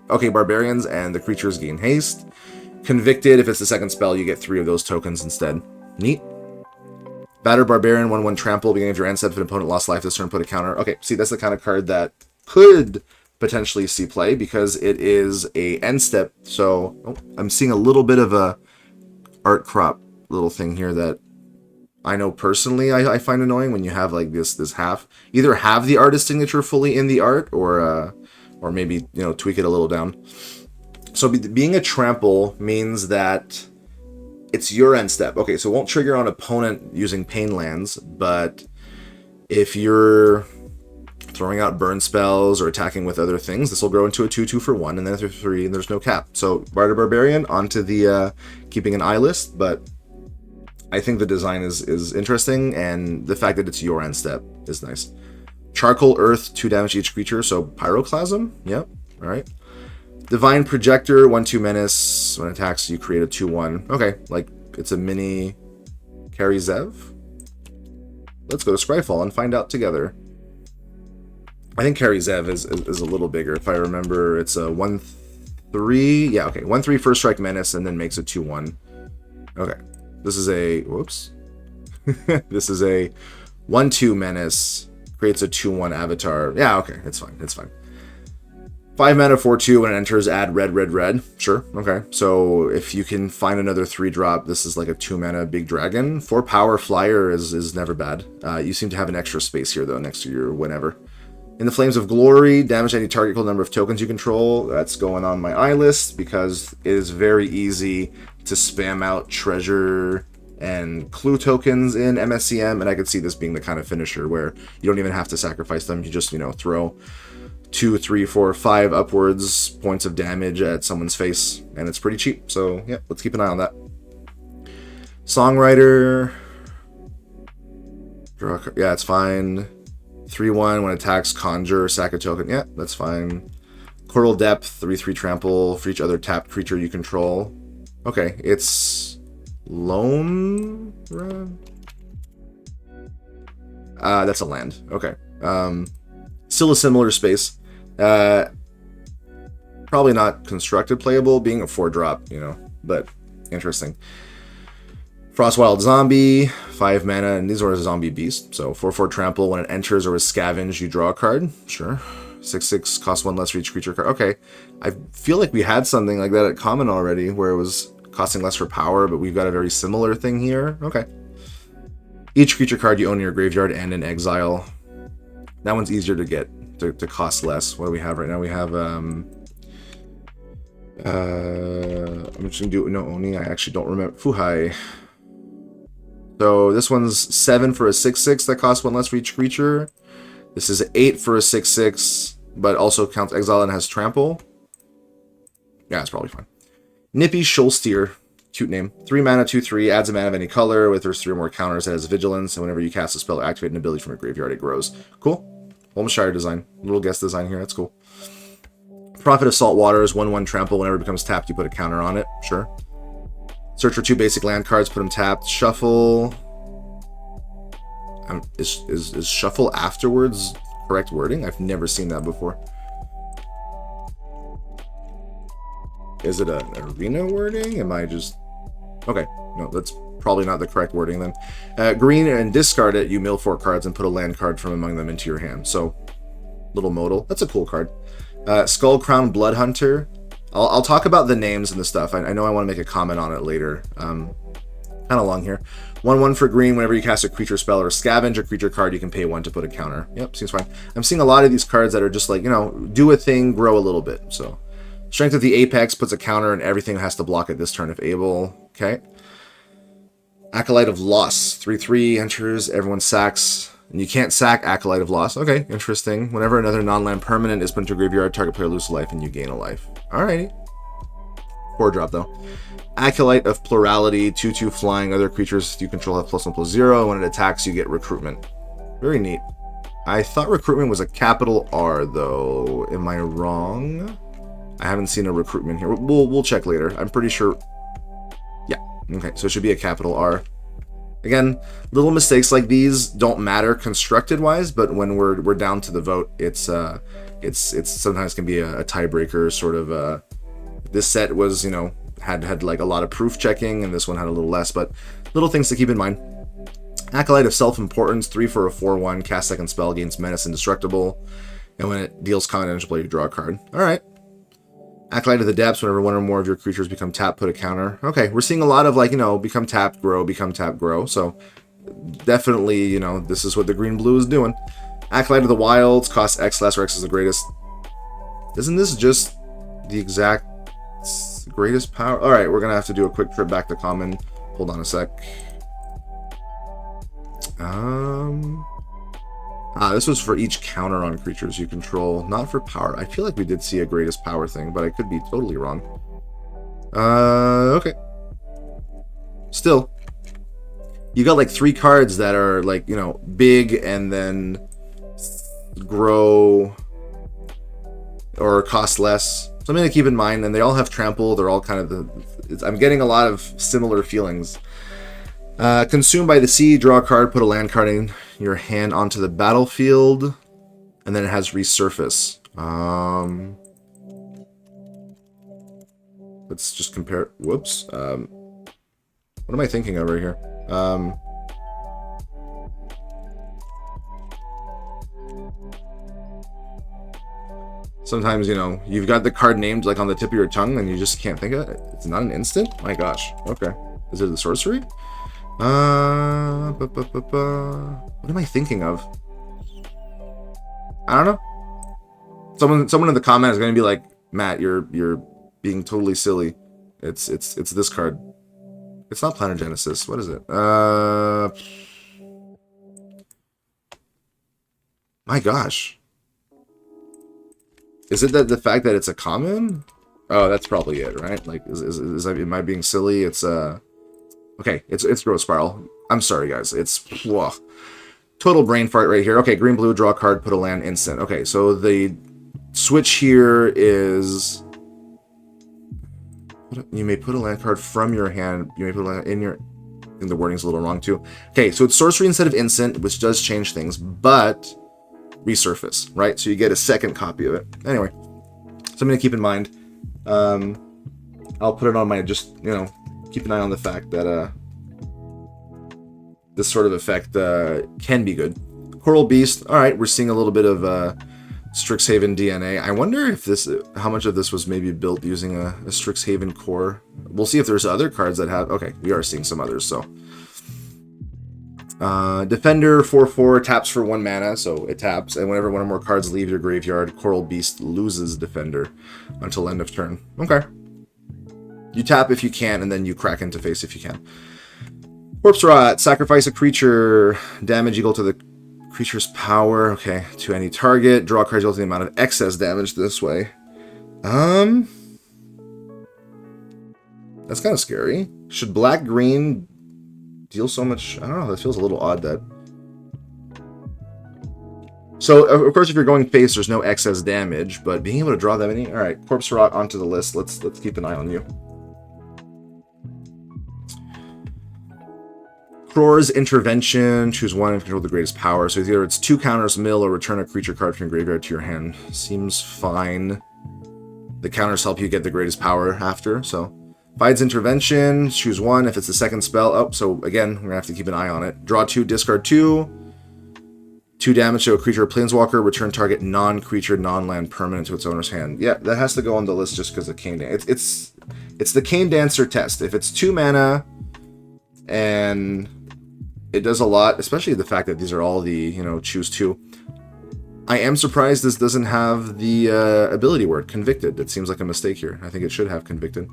Barbarians, and the creatures gain haste. Convicted, if it's the second spell, you get 3 of those tokens instead. Neat. Battered Barbarian, 1/1 trample, beginning of your end step. If an opponent lost life this turn, put a counter. Okay, see, that's the kind of card that could potentially see play because it is a end step. So I'm seeing a little bit of a art crop little thing here that I know personally I find annoying when you have like this half. Either have the artist signature fully in the art or maybe, you know, tweak it a little down. So being a trample means that it's your end step. Okay, so it won't trigger on opponent using pain lands, but if you're throwing out burn spells or attacking with other things, this will grow into a 2/2 for 1, and then after 3, and there's no cap. So Barter Barbarian onto the keeping an eye list, but I think the design is interesting, and the fact that it's your end step is nice. Charcoal Earth, 2 damage each creature, so Pyroclasm, yep, alright. Divine Projector, 1/2 menace. When it attacks, you create a 2/1. Okay, like it's a mini Kari Zev. Let's go to Scryfall and find out together. I think Kari Zev is a little bigger. If I remember, it's a 1/3. Yeah, okay. 1/3 first strike menace and then makes a 2/1. Okay. This is a whoops. This is a 1/2 menace. Creates a 2/1 avatar. Yeah, okay. It's fine. It's fine. 5 mana 4/2 when it enters, add red. Sure, okay. So if you can find another 3-drop, this is like a 2 mana big dragon. 4 power flyer is never bad. You seem to have an extra space here though next to your whenever. In the Flames of Glory, damage any target equal number of tokens you control. That's going on my eye list because it is very easy to spam out treasure and clue tokens in MSEM, and I could see this being the kind of finisher where you don't even have to sacrifice them. You just, you know, throw 2, 3, 4, 5 upwards points of damage at someone's face, and it's pretty cheap. So yeah, let's keep an eye on that. Songwriter, yeah, it's fine. 3/1 when it attacks, conjure, sack a token. Yeah, that's fine. Coral Depth, 3/3 trample for each other tapped creature you control. Okay, it's Loam. That's a land. Okay. Still a similar space. Probably not constructed playable, being a 4-drop, you know, but interesting. Frostwild Zombie, 5 mana, and these are a zombie beast. So 4/4 trample, when it enters or is scavenged, you draw a card. Sure. 6/6 costs 1 less for each creature card. Okay. I feel like we had something like that at common already, where it was costing less for power, but we've got a very similar thing here. Okay. Each creature card you own in your graveyard and in exile. That one's easier to get, to cost less. What do we have right now? We have, I'm just gonna do no Oni. I actually don't remember. Fuhai. So this one's 7 for a 6/6 that costs 1 less for each creature. This is 8 for a 6/6, but also counts exile and has trample. Yeah, it's probably fine. Nippy Shoalsteer, cute name. 3 mana, 2/3, adds a mana of any color. With there's 3 or more counters, it has vigilance, and whenever you cast a spell or activate an ability from your graveyard, it grows. Cool. Holmshire design. Little guest design here, that's cool. Prophet of Salt Waters, 1/1 trample. Whenever it becomes tapped, you put a counter on it. Sure. Search for 2 basic land cards, put them tapped. Shuffle. Is shuffle afterwards correct wording? I've never seen that before. Is it an arena wording? Am I just... Okay, no, that's probably not the correct wording then. Green, and discard it, you mill 4 cards and put a land card from among them into your hand. So, little modal. That's a cool card. Skull Crown Bloodhunter. I'll talk about the names and the stuff. I know I want to make a comment on it later. Kind of long here. 1/1 for green. Whenever you cast a creature spell or scavenge a creature card, you can pay 1 to put a counter. Yep, seems fine. I'm seeing a lot of these cards that are just like, you know, do a thing, grow a little bit. So, Strength of the Apex puts a counter and everything has to block it this turn if able. Okay. Acolyte of Loss. 3/3 enters, everyone sacks. And you can't sack Acolyte of Loss. Okay, interesting. Whenever another non-land permanent is put into a graveyard, target player loses a life and you gain a life. Alrighty. 4-drop though. Acolyte of Plurality, 2/2 flying. Other creatures you control have +1/+0. When it attacks, you get recruitment. Very neat. I thought recruitment was a capital R though. Am I wrong? I haven't seen a recruitment here. We'll check later. I'm pretty sure. Yeah. Okay. So it should be a capital R. Again, little mistakes like these don't matter constructed wise, but when we're down to the vote, it's sometimes can be a tiebreaker sort of. This set was, you know, had like a lot of proof checking, and this one had a little less, but little things to keep in mind. Acolyte of Self-Importance, 3 for a 4/1, cast second spell, gains menace indestructible, and when it deals combat damage, play, you draw a card. Alright. Acolyte of the Depths, whenever one or more of your creatures become tapped, put a counter. Okay, we're seeing a lot of, like, you know, become tapped, grow, so definitely, you know, this is what the green-blue is doing. Acolyte of the Wilds, costs X less, or X is the greatest. Isn't this just the exact greatest power? Alright, we're gonna have to do a quick trip back to common. Hold on a sec. This was for each counter on creatures you control, not for power. I feel like we did see a greatest power thing, but I could be totally wrong. Okay. Still, you got like 3 cards that are like, you know, big and then grow or cost less. Something to keep in mind, and they all have trample. They're all kind of I'm getting a lot of similar feelings. Consumed by the Sea, draw a card, put a land card in your hand onto the battlefield, and then it has resurface. Let's just compare. Whoops. What am I thinking of right here? Sometimes, you know, you've got the card named like on the tip of your tongue and you just can't think of it. It's not an instant? My gosh. Okay. Is it the sorcery? What am I thinking of? I don't know. Someone in the comment is going to be like, Matt, you're being totally silly. It's this card. It's not Planegenesis. What is it? My gosh. Is it that the fact that it's a common? Oh, that's probably it, right? Like, am I being silly? It's okay. It's Growth Spiral. I'm sorry, guys. It's total brain fart right here. Okay, green blue, draw a card, put a land, instant. Okay, so the switch here is you may put a land card from your hand. You may put a land in your. I think the wording's a little wrong too. Okay, so it's sorcery instead of instant, which does change things, but resurface, right? So you get a second copy of it. Anyway, something to keep in mind. I'll put it on my, just, you know, keep an eye on the fact that this sort of effect can be good. Coral Beast. All right, we're seeing a little bit of Strixhaven DNA. I wonder if how much of this was maybe built using a Strixhaven core. We'll see if there's other cards that have. Okay, we are seeing some others. So Defender 4/4 taps for 1 mana, so it taps, and whenever one or more cards leave your graveyard, Coral Beast loses Defender until end of turn. Okay. You tap if you can, and then you crack into face if you can. Corpse Rot, sacrifice a creature, damage equal to the creature's power, okay, to any target. Draw cards equal to the amount of excess damage this way. That's kind of scary. Should black-green deal so much? I don't know, that feels a little odd that... So, of course, if you're going face, there's no excess damage, but being able to draw that many... Alright, Corpse Rot onto the list. Let's keep an eye on you. Cror's Intervention, choose one and control the greatest power. So either it's 2 counters, mill, or return a creature card from your graveyard to your hand. Seems fine. The counters help you get the greatest power after, so... Fide's Intervention, choose 1. If it's the second spell, oh, so again, we're going to have to keep an eye on it. Draw 2, discard 2. 2 damage to a creature or planeswalker, return target non-creature, non-land permanent to its owner's hand. Yeah, that has to go on the list just because of Cane Dancer. It's the Cane Dancer test. If it's 2 mana, and it does a lot, especially the fact that these are all the, you know, choose 2. I am surprised this doesn't have the ability word, Convicted. It seems like a mistake here. I think it should have Convicted.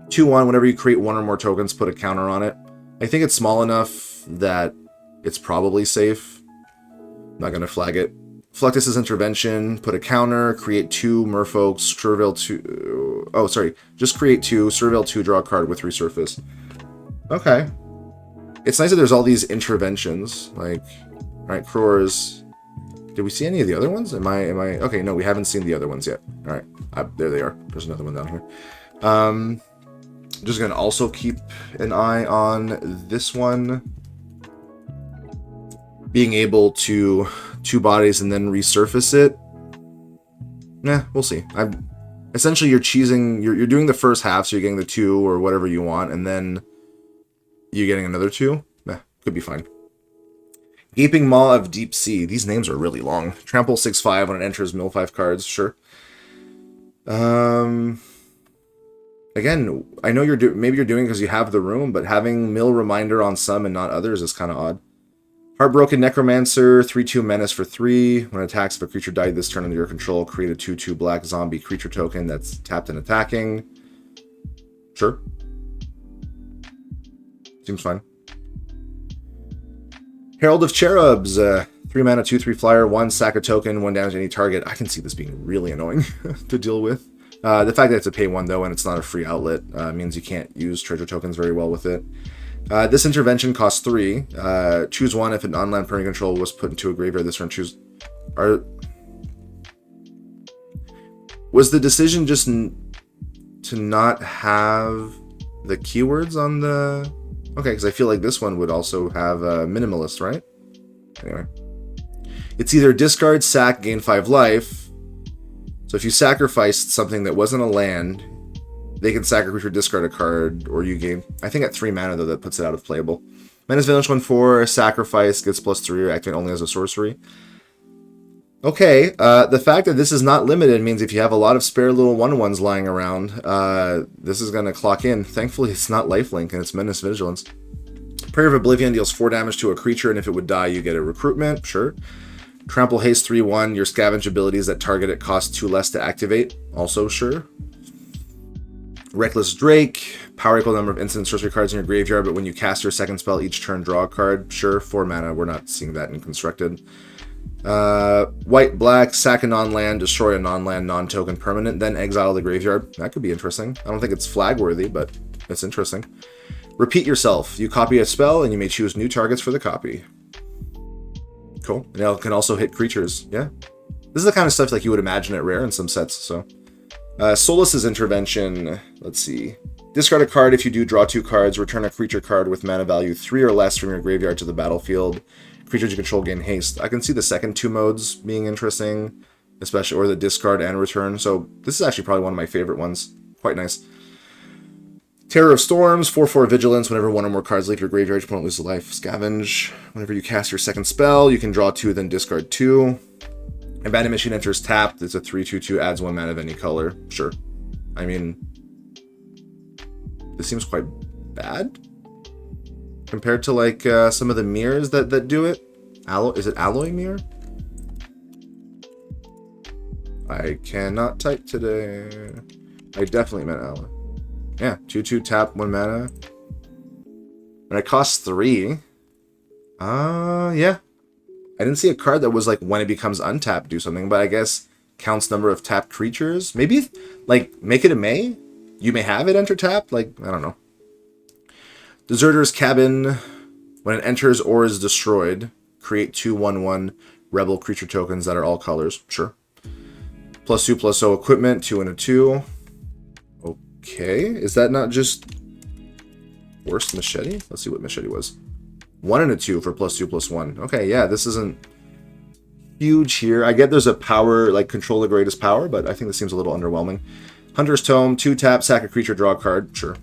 2/1, whenever you create 1 or more tokens, put a counter on it. I think it's small enough that it's probably safe. Not going to flag it. Fluctus's Intervention, put a counter, create 2 Merfolk, Surveil 2... Oh, sorry. Just create 2, Surveil 2, draw a card with resurface. Okay. It's nice that there's all these interventions. Like, alright, Crores. Did we see any of the other ones? Am I okay? No, we haven't seen the other ones yet. All right, there they are. There's another one down here. Just gonna also keep an eye on this one. Being able to 2 bodies and then resurface it. Nah, we'll see. Essentially you're cheesing. You're doing the first half, so you're getting the 2 or whatever you want, and then you're getting another 2. Nah, could be fine. Gaping Maw of Deep Sea. These names are really long. Trample 6/5 when it enters mill 5 cards. Sure. Again, I know maybe you're doing because you have the room, but having mill reminder on some and not others is kind of odd. Heartbroken Necromancer, 3/2 menace for 3. When it attacks, if a creature died this turn under your control, create a 2/2 black zombie creature token that's tapped and attacking. Sure. Seems fine. Herald of Cherubs, 3 mana, 2/3 flyer, 1 sack a token, 1 damage to any target. I can see this being really annoying to deal with. The fact that it's a pay 1 though, and it's not a free outlet, means you can't use treasure tokens very well with it. This intervention costs 3. Choose 1 if an on-land permanent control was put into a graveyard this turn. Was the decision just to not have the keywords on the... Okay, because I feel like this one would also have a minimalist, right? Anyway. It's either discard, sack, gain 5 life. So if you sacrificed something that wasn't a land, they can sack a creature, discard a card, or you gain... I think at 3 mana, though, that puts it out of playable. Menace Village 1/4, sacrifice, gets +3, or activate only as a sorcery. Okay, the fact that this is not limited means if you have a lot of spare little 1/1s lying around, this is going to clock in. Thankfully, it's not lifelink, and it's Menace Vigilance. Prayer of Oblivion deals 4 damage to a creature, and if it would die, you get a recruitment. Sure. Trample Haste 3/1, your scavenge abilities that target it cost 2 less to activate. Also sure. Reckless Drake, power equal number of instant sorcery cards in your graveyard, but when you cast your second spell each turn, draw a card. Sure, 4 mana, we're not seeing that in Constructed. White, black, sack a non-land, destroy a non-land, non-token permanent, then exile the graveyard. That could be interesting. I don't think it's flag-worthy, but it's interesting. Repeat yourself. You copy a spell, and you may choose new targets for the copy. Cool. And it can also hit creatures. Yeah. This is the kind of stuff like you would imagine at Rare in some sets, so... Solace's Intervention, let's see. Discard a card if you do draw 2 cards, return a creature card with mana value 3 or less from your graveyard to the battlefield. Creatures you control gain haste. I can see the second 2 modes being interesting, especially, or the discard and return, so this is actually probably one of my favorite ones. Quite nice. Terror of Storms, 4/4 Vigilance. Whenever 1 or more cards leave your graveyard, your opponent loses a life. Scavenge. Whenever you cast your second spell, you can draw 2, then discard 2. Abandoned Mission enters tapped. It's a 3/2/2, adds 1 mana of any color. Sure. I mean, this seems quite bad compared to like some of the mirrors that do it. Is it Alloy Mirror? I cannot type today. I definitely meant Alloy. Yeah, 2/2 tap, 1 mana. And it costs 3. Yeah. I didn't see a card that was like when it becomes untapped do something, but I guess counts number of tapped creatures. Maybe like make it a May. You may have it enter tapped. Like, I don't know. Deserter's Cabin. When it enters or is destroyed, create 2/1/1 rebel creature tokens that are all colors. Sure. +2/+0 equipment, 2 and a 2. Okay. Is that not just worse machete? Let's see what machete was. 1 and a 2 for +2/+1. Okay, yeah, this isn't huge here. I get there's a power, like control the greatest power, but I think this seems a little underwhelming. Hunter's Tome, 2 tap, sack a creature, draw a card. Sure.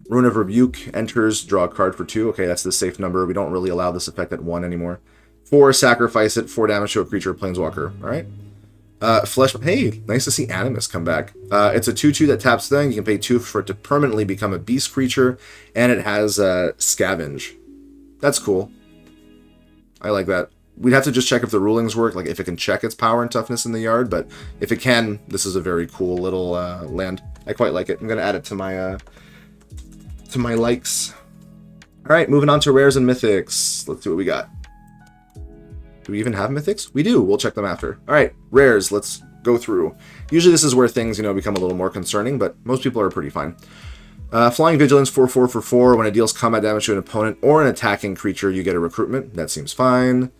Rune of Rebuke enters, draw a card for 2. Okay, that's the safe number. We don't really allow this effect at 1 anymore. 4, sacrifice it, 4 damage to a creature, planeswalker. Alright. Flesh. Hey, nice to see Animus come back. It's a 2/2 that taps thing. You can pay 2 for it to permanently become a beast creature, and it has scavenge. That's cool. I like that. We'd have to just check if the rulings work, like if it can check its power and toughness in the yard, but if it can, this is a very cool little land. I quite like it. I'm going to add it to my likes. Alright, moving on to rares and mythics. Let's see what we got. Do we even have mythics? We do. We'll check them after. Alright, rares. Let's go through. Usually this is where things, become a little more concerning, but most people are pretty fine. Flying Vigilance, 4/4 for 4. When it deals combat damage to an opponent or an attacking creature, you get a recruitment. That seems fine.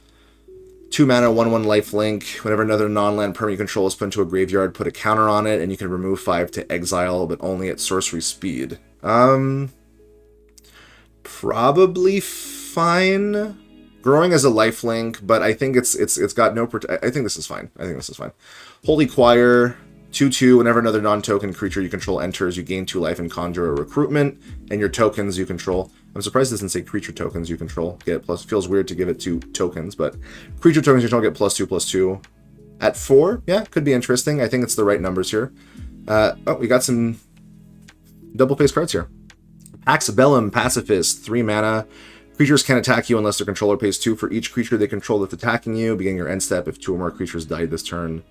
2 mana, 1/1 lifelink. Whenever another non-land permanent you control is put into a graveyard, put a counter on it, and you can remove 5 to exile, but only at sorcery speed. Probably fine. Growing as a lifelink, but I think it's got no I think this is fine. I think this is fine. Holy Choir, 2/2. Whenever another non-token creature you control enters, you gain 2 life and conjure a recruitment, and your tokens you control. I'm surprised it doesn't say creature tokens you control. Get plus. Feels weird to give it to tokens, but creature tokens you control get +2/+2. At 4, yeah, could be interesting. I think it's the right numbers here. Oh, we got some double face cards here. Pax Bellum, Pacifist, 3 mana. Creatures can't attack you unless their controller pays 2 for each creature they control that's attacking you. Beginning your end step, if 2 or more creatures died this turn,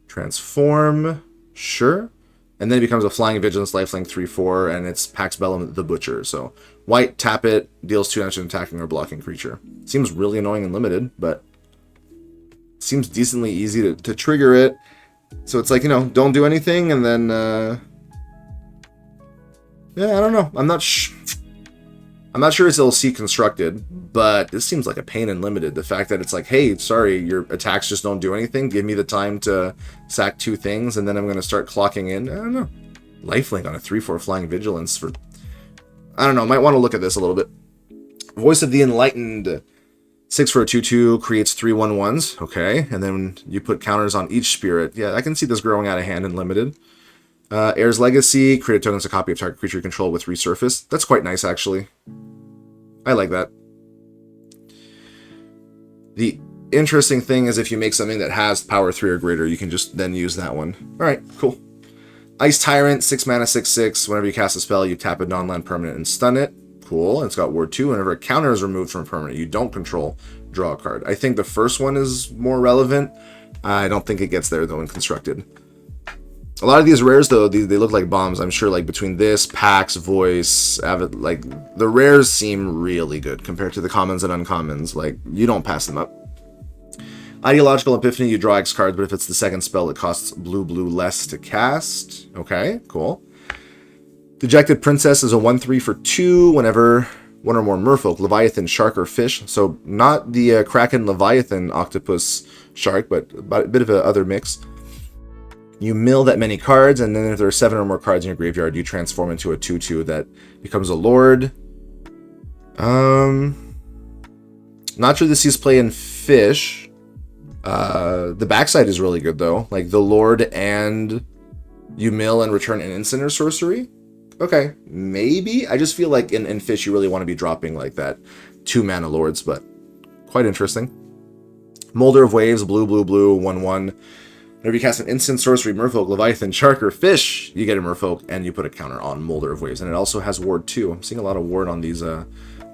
transform. Sure. And then it becomes a Flying Vigilance, lifelink 3/4, and it's Pax Bellum the Butcher. So white, tap it, deals 2 damage to an attacking or blocking creature. Seems really annoying and limited, but seems decently easy to trigger it. So it's like, you know, don't do anything, and then, yeah, I don't know. I'm not sure it's LC constructed, but this seems like a pain in limited. The fact that it's like, hey, sorry, your attacks just don't do anything. Give me the time to sack 2 things, and then I'm going to start clocking in. I don't know. Lifelink on a 3/4 Flying Vigilance for... I don't know. Might want to look at this a little bit. Voice of the Enlightened. 6 for a 2/2 creates 3 1/1s. Okay. And then you put counters on each spirit. Yeah, I can see this growing out of hand in limited. Heir's Legacy. Create a token as a copy of target creature you control with resurface. That's quite nice, actually. I like that. The interesting thing is if you make something that has power 3 or greater, you can just then use that one. Alright, cool. Ice Tyrant, 6 mana, 6/6. Whenever you cast a spell, you tap a non-land permanent and stun it. Cool. And it's got ward 2. Whenever a counter is removed from a permanent you don't control, draw a card. I think the first one is more relevant. I don't think it gets there, though, in constructed. A lot of these rares, though, they look like bombs. I'm sure, like, between this, Pax, Voice, Avid, like, the rares seem really good compared to the commons and uncommons. Like, you don't pass them up. Ideological Epiphany, you draw X cards, but if it's the second spell, it costs blue less to cast. Okay, cool. Dejected Princess is a 1/3 for 2 whenever one or more merfolk, Leviathan, Shark, or Fish. So not the Kraken, Leviathan, Octopus, Shark, but a bit of a other mix. You mill that many cards, and then if there are 7 or more cards in your graveyard, you transform into a 2/2 that becomes a Lord. Not sure this sees play in Fish. The backside is really good, though. Like, the Lord and you mill and return an instant or sorcery. Okay, maybe. I just feel like in Fish, you really want to be dropping, like, that 2 mana Lords, but quite interesting. Molder of Waves, blue, 1/1. Whenever you cast an instant, sorcery, merfolk, Leviathan, Shark, or Fish, you get a merfolk, and you put a counter on Molder of Waves. And it also has ward 2. I'm seeing a lot of ward on these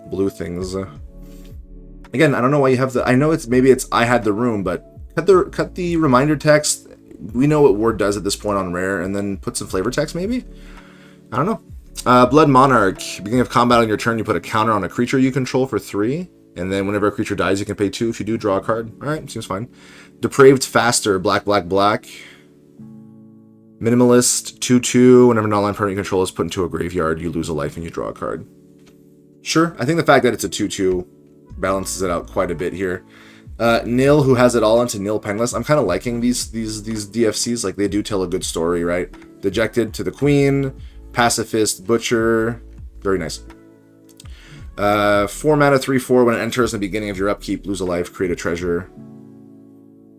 blue things. Again, I don't know why you have the... I know maybe it's I had the room, but cut the reminder text. We know what ward does at this point on rare, and then put some flavor text, maybe? I don't know. Blood Monarch. Beginning of combat on your turn, you put a counter on a creature you control for 3. And then whenever a creature dies, you can pay 2. If you do, draw a card. Alright, seems fine. Depraved Faster, black. Minimalist, 2/2. Whenever non-land permanent you control is put into a graveyard, you lose a life and you draw a card. Sure, I think the fact that it's a 2/2 balances it out quite a bit here. Nil, who has it all into Nil Penless. I'm kind of liking these DFCs. Like, they do tell a good story, right? Dejected to the Queen, Pacifist, Butcher. Very nice. 4 mana, 3/4. When it enters in the beginning of your upkeep, lose a life, create a treasure.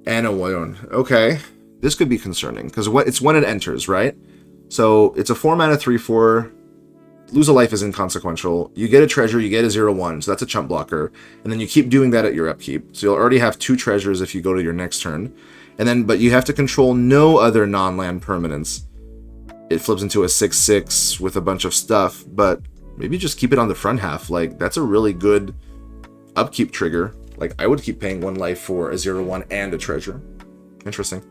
And a 1. Okay. This could be concerning, because it's when it enters, right? So it's a 4 mana, 3/4. Lose a life is inconsequential. You get a treasure, you get a 0/1, so that's a chump blocker. And then you keep doing that at your upkeep. So you'll already have 2 treasures if you go to your next turn. And then, but you have to control no other non-land permanents. It flips into a 6/6 with a bunch of stuff, but maybe just keep it on the front half. Like, that's a really good upkeep trigger. Like, I would keep paying 1 life for a 0/1 and a treasure. Interesting.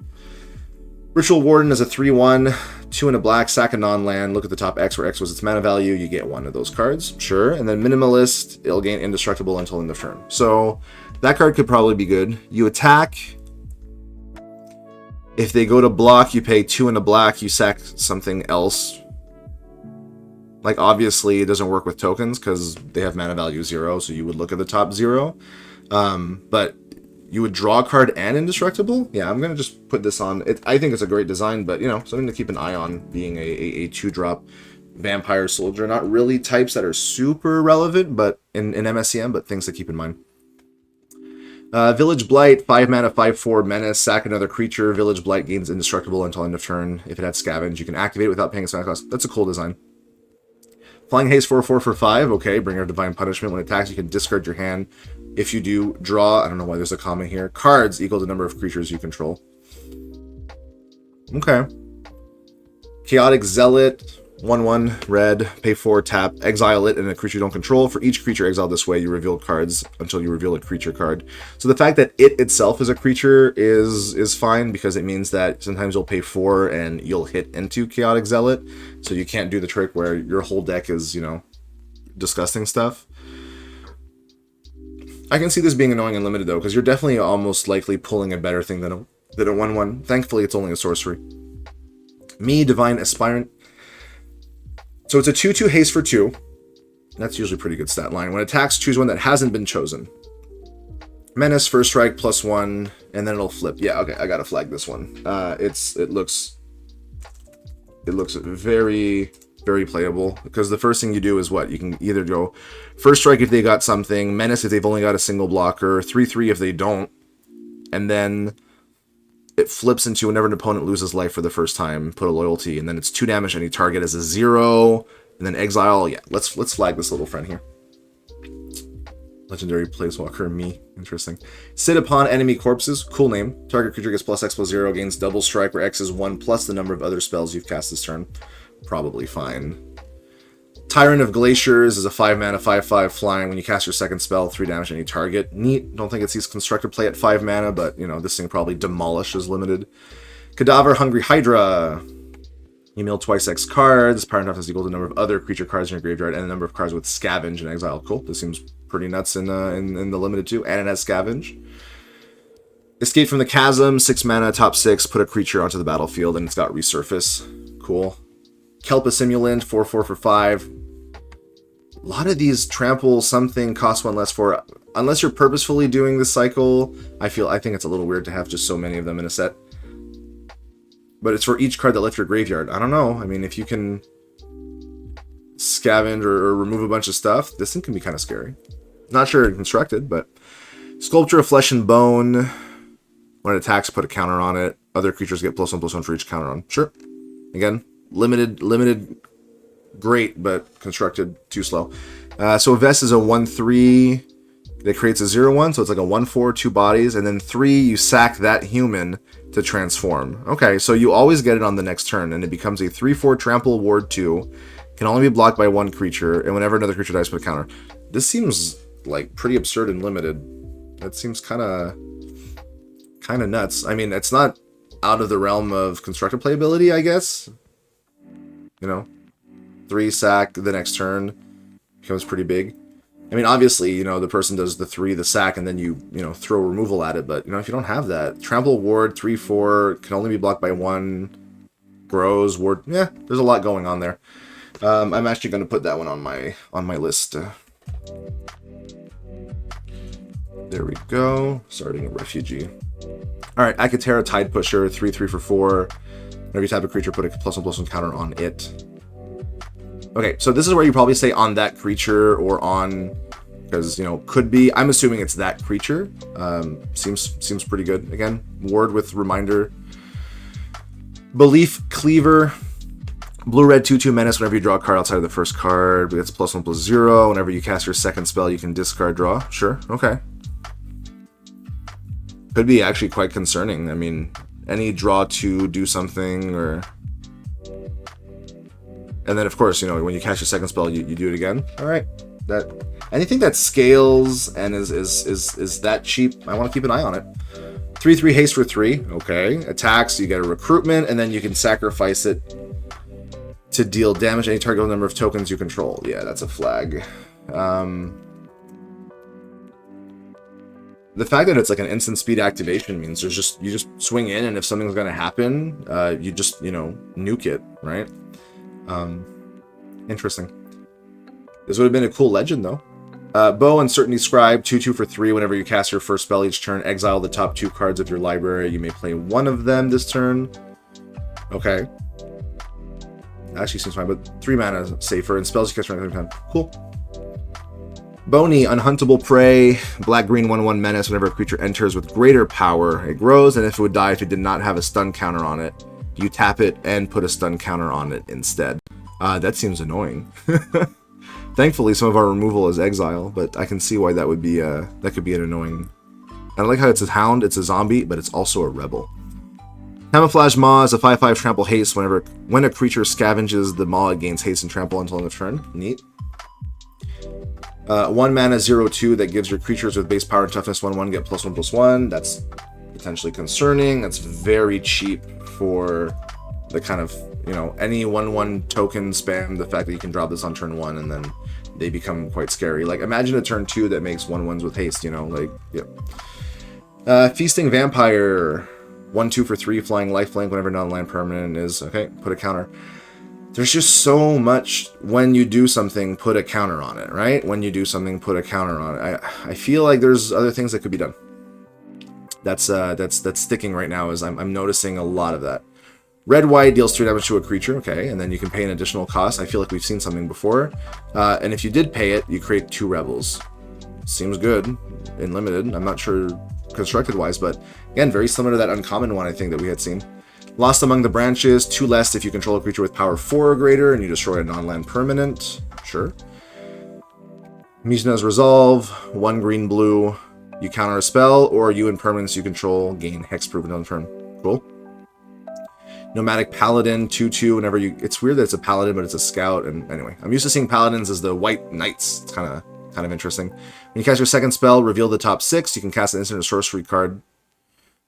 Ritual Warden is a 3/1, 2 and a black, sack a non-land, look at the top X where X was its mana value, you get 1 of those cards. Sure. And then Minimalist, it'll gain Indestructible until end of turn. So that card could probably be good. You attack. If they go to block, you pay 2 and a black, you sack something else. Like, obviously, it doesn't work with tokens because they have mana value 0, so you would look at the top 0. But You would draw a card and indestructible? Yeah, I'm going to just put this on. I think it's a great design, but, you know, something to keep an eye on, being a 2-drop vampire soldier. Not really types that are super relevant but in MSEM, but things to keep in mind. Village Blight, 5 mana, 5/4 menace. Sack another creature. Village Blight gains indestructible until end of turn. If it had scavenge, you can activate it without paying its mana cost. That's a cool design. Flying Haste 4/4 for 5. Okay, Bringer of Divine Punishment. When it attacks, you can discard your hand. If you do, draw. I don't know why there's a comma here. Cards equal the number of creatures you control. Okay. Chaotic Zealot. 1/1, red, pay 4, tap, exile it, and a creature you don't control. For each creature exiled this way, you reveal cards until you reveal a creature card. So the fact that it itself is a creature is fine, because it means that sometimes you'll pay 4 and you'll hit into Chaotic Zealot. So you can't do the trick where your whole deck is, you know, disgusting stuff. I can see this being annoying and limited, though, because you're definitely almost likely pulling a better thing than a 1/1. Thankfully, it's only a sorcery. Divine Aspirant. So it's a 2/2 haste for 2. That's usually a pretty good stat line. When it attacks, choose one that hasn't been chosen. Menace, first strike, +1, and then it'll flip. Yeah, okay, I gotta flag this one. It looks very, very playable, because the first thing you do is what? You can either go first strike if they got something, menace if they've only got a single blocker, 3/3 if they don't, and then it flips into whenever an opponent loses life for the first time, put a loyalty, and then it's 2 damage any target as a 0, and then exile. Yeah, let's flag this little friend here. Legendary Planeswalker, interesting. Sit upon enemy corpses, cool name. Target creature gets +X/+0, gains double strike, where X is 1 plus the number of other spells you've cast this turn. Probably fine. Tyrant of Glaciers is a 5 mana, 5/5 flying. When you cast your second spell, 3 damage any target. Neat. Don't think it sees constructed play at 5 mana, but, you know, this thing probably demolishes limited. Cadaver Hungry Hydra. You mill twice X cards. Power and toughness equal to the number of other creature cards in your graveyard and the number of cards with Scavenge and Exile. Cool. This seems pretty nuts in the limited too, and it has Scavenge. Escape from the Chasm, 6 mana, top 6. Put a creature onto the battlefield, and it's got Resurface. Cool. Kelpa Simulant, 4/4 for 5. A lot of these trample something, cost 1 less for. Unless you're purposefully doing this cycle, I think it's a little weird to have just so many of them in a set. But it's for each card that left your graveyard. I don't know. I mean, if you can scavenge or remove a bunch of stuff, this thing can be kind of scary. Not sure it's constructed, but Sculpture of Flesh and Bone. When it attacks, put a counter on it. Other creatures get +1/+1 for each counter on. Sure. Again, limited, great, but constructed too slow. So Vest is a 1/3 that creates a 0/1, so it's like a 1/4, 2 bodies, and then 3, you sack that human to transform. Okay, so you always get it on the next turn, and it becomes a 3/4 trample ward 2, can only be blocked by 1 creature, and whenever another creature dies, put a counter. This seems like pretty absurd and limited. That seems kind of nuts. I mean, it's not out of the realm of constructed playability, I guess. You know, 3 sack the next turn becomes pretty big. I mean, obviously, you know, the person does the 3, the sack, and then you throw removal at it. But, you know, if you don't have that, trample ward, 3/4, can only be blocked by 1, grows, ward. Yeah, there's a lot going on there. I'm actually going to put that one on my list. There we go. Starting a refugee. All right, Akatera Tide Pusher, 3/3 for 4. Whenever you tap a creature, put a +1/+1 counter on it. Okay, so this is where you probably say on that creature or on, because, you know, could be. I'm assuming it's that creature. Seems pretty good. Again, ward with reminder. Belief Cleaver. Blue-red 2/2 menace. Whenever you draw a card outside of the first card, it's +1/+0. Whenever you cast your second spell, you can discard draw. Sure, okay. Could be actually quite concerning. I mean, any draw to do something, or... And then, of course, you know, when you cast your second spell, you do it again. All right. Anything that scales and is that cheap, I want to keep an eye on it. 3/3 haste for 3. Okay. Attacks, you get a recruitment, and then you can sacrifice it to deal damage to any target number of tokens you control. Yeah, that's a flag. The fact that it's like an instant speed activation means you just swing in, and if something's going to happen, you just, you know, nuke it, right? Interesting. This would have been a cool legend, though. Bow Uncertainty Scribe, 2/2 for 3. Whenever you cast your first spell each turn, exile the top 2 cards of your library. You may play one of them this turn. Okay. Actually seems fine, but 3 mana is safer, and spells you cast every time. Cool. Bony, Unhuntable Prey, black-green 1/1 menace. Whenever a creature enters with greater power, it grows, and if it would die if it did not have a stun counter on it, you tap it and put a stun counter on it instead. That seems annoying. Thankfully, some of our removal is exile, but I can see why that would be that could be an annoying. I like how it's a hound, it's a zombie, but it's also a rebel. Camouflage Maw is a 5/5 trample haste. When a creature scavenges the maw, it gains haste and trample until end of turn. Neat. 1 mana 0/2 that gives your creatures with base power and toughness 1/1 get +1/+1. That's potentially concerning. That's very cheap for the kind of, you know, any 1/1 token spam. The fact that you can drop this on turn 1 and then they become quite scary. Like, imagine a turn 2 that makes 1/1s with haste, you know, like, yeah. Feasting Vampire, 1/2 for 3, flying lifelink. Whenever non-land permanent is, okay, put a counter. There's just so much. When you do something, put a counter on it, right? When you do something, put a counter on it. I feel like there's other things that could be done. That's sticking right now, as I'm noticing a lot of that. Red-white deals 3 damage to a creature, okay, and then you can pay an additional cost. I feel like we've seen something before. And if you did pay it, you create 2 rebels. Seems good in limited. I'm not sure constructed-wise, but again, very similar to that uncommon one I think that we had seen. Lost Among the Branches, 2 less if you control a creature with power 4 or greater and you destroy a non-land permanent. Sure. Mishna's Resolve, 1 green-blue. You counter a spell, or you and permanents you control gain hexproof until turn. Cool. Nomadic Paladin, 2/2. Whenever you, it's weird that it's a paladin, but it's a scout. And anyway, I'm used to seeing paladins as the white knights. It's kind of interesting. When you cast your second spell, reveal the top 6. You can cast an instant or sorcery card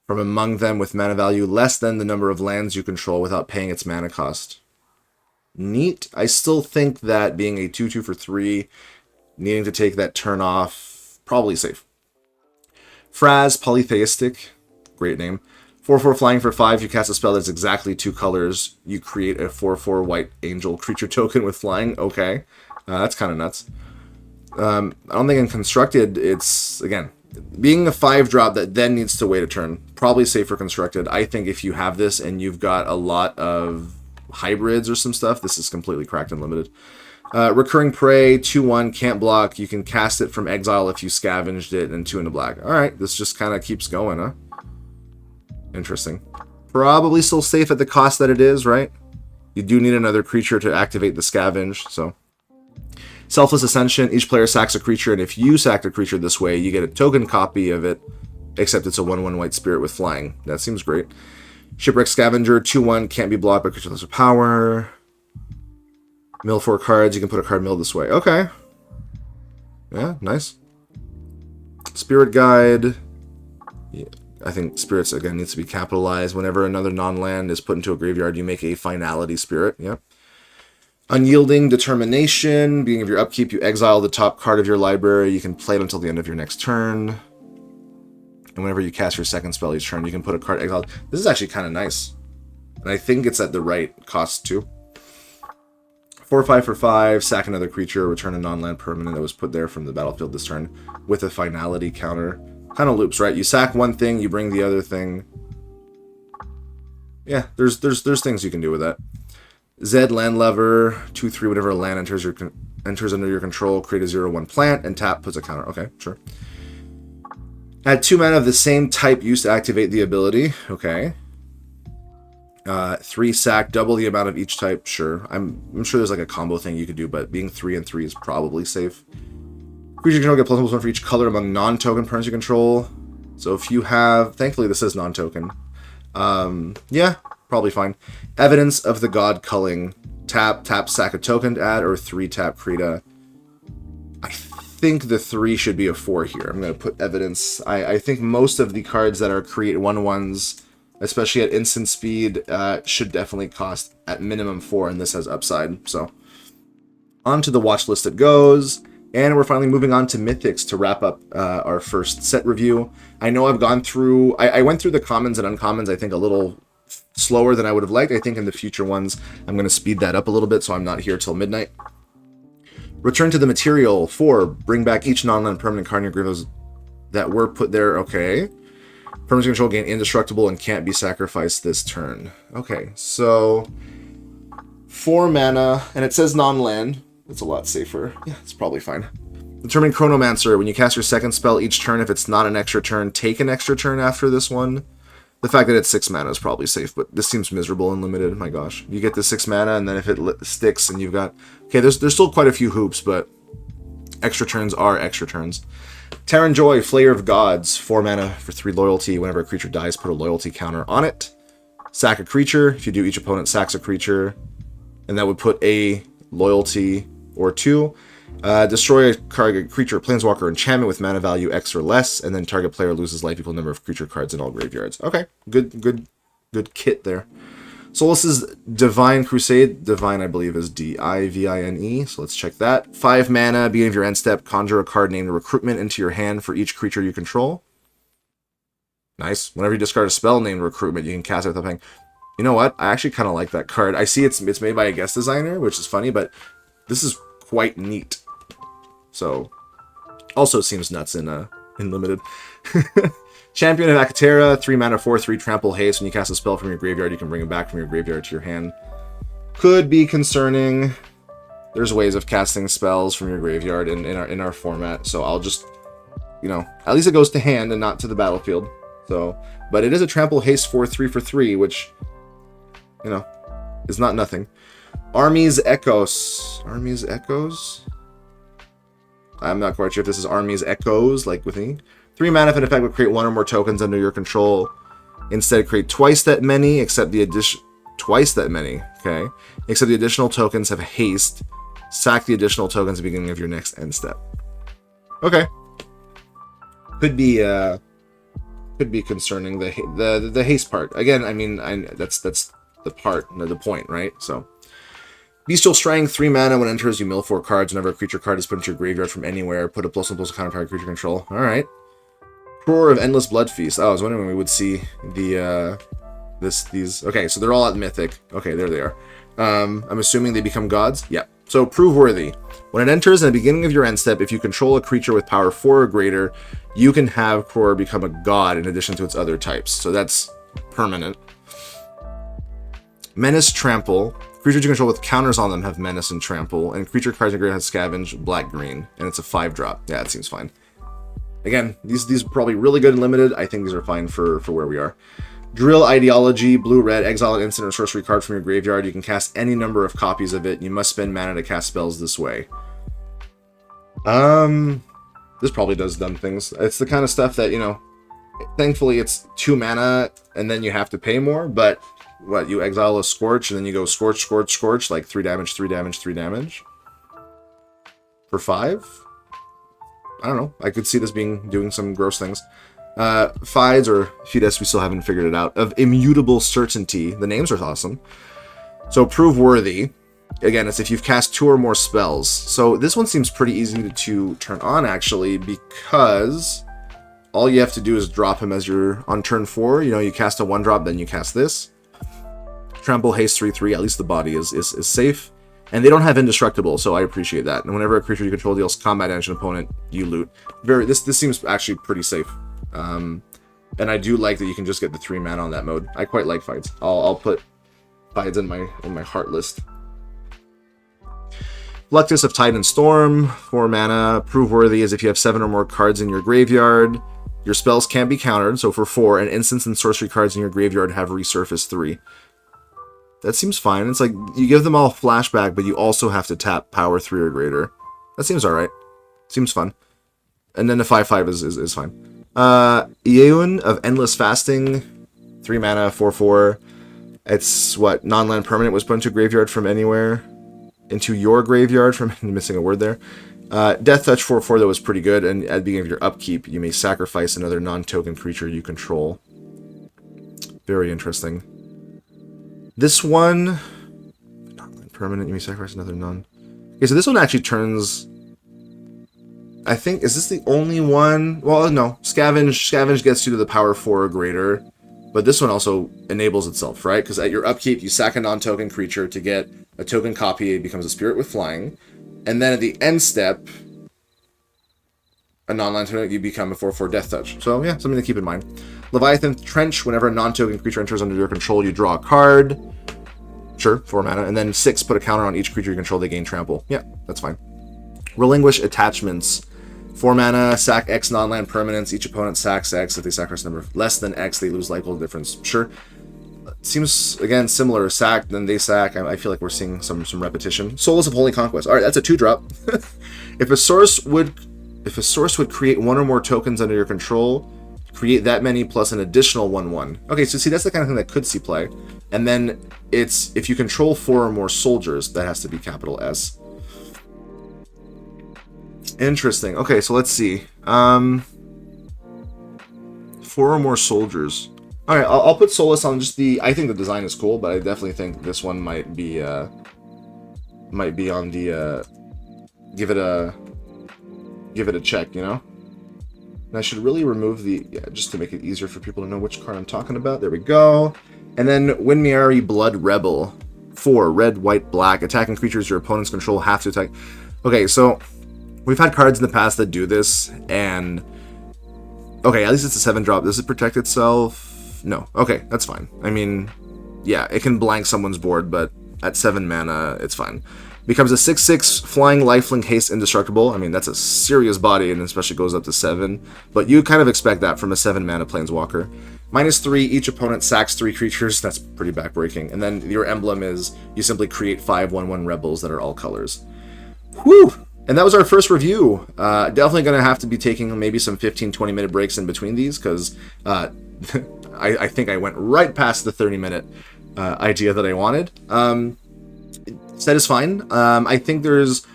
from among them with mana value less than the number of lands you control without paying its mana cost. Neat. I still think that being a 2/2 for 3, needing to take that turn off, probably safe. Fraz, Polytheistic, great name. 4/4 flying for 5, you cast a spell that's exactly 2 colors. You create a 4/4 white angel creature token with flying. Okay, that's kind of nuts. I don't think in constructed, it's, again, being a 5-drop that then needs to wait a turn. Probably safe for constructed. I think if you have this and you've got a lot of hybrids or some stuff, this is completely cracked and limited. Recurring Prey, 2/1, can't block. You can cast it from exile if you scavenged it, and 2 into black. Alright, this just kind of keeps going, huh? Interesting. Probably still safe at the cost that it is, right? You do need another creature to activate the scavenge, so. Selfless Ascension, each player sacks a creature, and if you sack a creature this way, you get a token copy of it, except it's a 1/1 white spirit with flying. That seems great. Shipwreck Scavenger, 2/1, can't be blocked by creature with lesser power. Mill 4 cards, you can put a card mill this way. Okay. Yeah, nice. Spirit Guide. Yeah, I think spirits, again, needs to be capitalized. Whenever another non-land is put into a graveyard, you make a finality spirit. Yep. Unyielding Determination. Beginning of your upkeep, you exile the top card of your library. You can play it until the end of your next turn. And whenever you cast your second spell each turn, you can put a card exiled. This is actually kind of nice. And I think it's at the right cost, too. 4/5 for 5, sack another creature, return a non-land permanent that was put there from the battlefield this turn with a finality counter. Kind of loops, right? You sack one thing, you bring the other thing. Yeah, there's things you can do with that. Zed Landlover, 2/3, whenever a land enters under your control, create a 0/1 plant, and tap puts a counter. Okay, sure. Add 2 mana of the same type used to activate the ability. Okay. 3 sack, double the amount of each type. Sure. I'm sure there's like a combo thing you could do, but being 3 and 3 is probably safe. Creature control get +1/+1 for each color among non-token permanents you control. So if you have, thankfully this is non-token. Yeah, probably fine. Evidence of the God culling. Tap, sack a token to add, or 3 tap, create a. I think the 3 should be a 4 here. I'm going to put evidence. I think most of the cards that are create 1/1s, especially at instant speed, should definitely cost at minimum 4, and this has upside. So, onto the watch list it goes, and we're finally moving on to Mythics to wrap up our first set review. I know I've gone through, I went through the commons and uncommons, I think, a little slower than I would have liked. I think in the future ones, I'm going to speed that up a little bit, so I'm not here till midnight. Return to the material. 4. Bring back each non-land permanent card in your graveyard that were put there. Okay. Permanent control gain indestructible and can't be sacrificed this turn. Okay, so 4 mana, and it says non-land. It's a lot safer. Yeah, it's probably fine. Determine Chronomancer. When you cast your second spell each turn, if it's not an extra turn, take an extra turn after this one. The fact that it's 6 mana is probably safe, but this seems miserable and limited. My gosh. You get the 6 mana, and then if it sticks and you've got... Okay, there's still quite a few hoops, but extra turns are extra turns. Terran Joy, Flayer of Gods. 4 mana for 3 loyalty. Whenever a creature dies, put a loyalty counter on it. Sack a creature. If you do, each opponent sacks a creature. And that would put a loyalty or 2. Destroy a target creature, planeswalker, enchantment with mana value X or less, and then target player loses life equal number of creature cards in all graveyards. Okay, good kit there. Solas's Divine Crusade. Divine, I believe, is D-I-V-I-N-E, so let's check that. 5 mana, beginning of your end step, conjure a card named Recruitment into your hand for each creature you control. Nice. Whenever you discard a spell named Recruitment, you can cast it without paying. You know what? I actually kind of like that card. I see it's made by a guest designer, which is funny, but this is quite neat. So, also seems nuts in limited. Champion of Akatera, 3 mana, 4/3 trample haste. When you cast a spell from your graveyard, you can bring it back from your graveyard to your hand. Could be concerning. There's ways of casting spells from your graveyard in our format, so I'll just, you know, at least it goes to hand and not to the battlefield. So, but it is a trample haste 4/3 for 3, which, you know, is not nothing. Army's Echoes. Army's Echoes? I'm not quite sure if this is Army's Echoes, like with me. 3 mana, if an effect would create 1 or more tokens under your control. Instead, create twice that many, except the twice that many, okay? Except the additional tokens have haste. Sack the additional tokens at the beginning of your next end step. Okay. Could be concerning, the haste part. Again, I mean, that's the point, right? So, Bestial Strength, 3 mana. When it enters, you mill 4 cards. Whenever a creature card is put into your graveyard from anywhere, put a +1/+1 counter target creature control. All right. Roar of Endless Blood Feast. Oh, I was wondering when we would see the these. Okay, so they're all at Mythic. Okay, there they are. I'm assuming they become gods. Yep. So Prove Worthy. When it enters in the beginning of your end step, if you control a creature with power 4 or greater, you can have Roar become a god in addition to its other types. So that's permanent. Menace Trample. Creatures you control with counters on them have Menace and Trample, and creature cards in your graveyard have Scavenge, black-green, and it's a 5-drop. Yeah, that seems fine. Again, these are probably really good and limited. I think these are fine for where we are. Drill Ideology, blue-red, exile an instant or sorcery card from your graveyard. You can cast any number of copies of it. You must spend mana to cast spells this way. This probably does dumb things. It's the kind of stuff that, you know, thankfully it's 2 mana, and then you have to pay more, but what, you exile a Scorch, and then you go Scorch, Scorch, Scorch, like 3 damage, 3 damage, 3 damage? For 5? I don't know. I could see this doing some gross things. Fides, or Fides, we still haven't figured it out. Of Immutable Certainty. The names are awesome. So, Prove Worthy. Again, it's if you've cast 2 or more spells. So, this one seems pretty easy to turn on, actually, because all you have to do is drop him as you're on turn 4. You know, you cast a 1-drop, then you cast this. Trample, Haste 3/3. At least the body is safe. And they don't have indestructible, so I appreciate that. And whenever a creature you control deals combat damage to an opponent, you loot. This seems actually pretty safe. And I do like that you can just get the 3 mana on that mode. I quite like Fides. I'll put Fides in my heart list. Fluctus of Tide and Storm, 4 mana. Prove Worthy is if you have 7 or more cards in your graveyard, your spells can't be countered. So for 4, and instants and sorcery cards in your graveyard have resurface 3. That seems fine. It's like, you give them all flashback, but you also have to tap power 3 or greater. That seems alright. Seems fun. And then the 5/5 is fine. Eowyn of Endless Fasting, 3 mana, 4/4. It's what, non-land permanent was put into graveyard from anywhere. Into your graveyard from, missing a word there. Death Touch 4/4 that was pretty good, and at the beginning of your upkeep, you may sacrifice another non-token creature you control. Very interesting. This one, non-land permanent, you may sacrifice another non. Okay, so this one actually turns, I think, is this the only one? Well, no, Scavenge gets you to the power 4 or greater, but this one also enables itself, right? Because at your upkeep, you sack a non-token creature to get a token copy, it becomes a spirit with flying. And then at the end step, a non-land token, you become a 4/4 Death Touch. So yeah, something to keep in mind. Leviathan Trench, whenever a non-token creature enters under your control, you draw a card. Sure, 4 mana. And then 6, put a counter on each creature you control, they gain trample. Yeah, that's fine. Relinquish Attachments. 4 mana, sack X non-land permanents. Each opponent sacks X. If they sacrifice a number less than X, they lose life equal difference. Sure. Seems, again, similar. Sack, then they sack. I feel like we're seeing some repetition. Souls of Holy Conquest. Alright, that's a 2-drop. If a source would create 1 or more tokens under your control, create that many plus an additional 1/1. Okay, so see, that's the kind of thing that could see play. And then it's, if you control 4 or more soldiers, that has to be capital S. Interesting. Okay, so let's see. 4 or more soldiers. Alright, I'll put Solus on just the... I think the design is cool, but I definitely think this one might be on the... give it a check, you know? And I should really remove the... Yeah, just to make it easier for people to know which card I'm talking about. There we go. And then Windmiari Blood Rebel. 4, red, white, black. Attacking creatures your opponents control have to attack. Okay, so we've had cards in the past that do this, and... Okay, at least it's a 7-drop. Does it protect itself? No. Okay, that's fine. I mean, yeah, it can blank someone's board, but at 7 mana, it's fine. Becomes a 6/6 flying lifelink haste indestructible. I mean, that's a serious body, and especially goes up to 7. But you kind of expect that from a 7 mana planeswalker. -3, each opponent sacks 3 creatures. That's pretty backbreaking. And then your emblem is you simply create 5 1/1 rebels that are all colors. Whew! And that was our first review. Definitely going to have to be taking maybe some 15-20 minute breaks in between these, because I think I went right past the 30-minute idea that I wanted. Set is fine. I think there's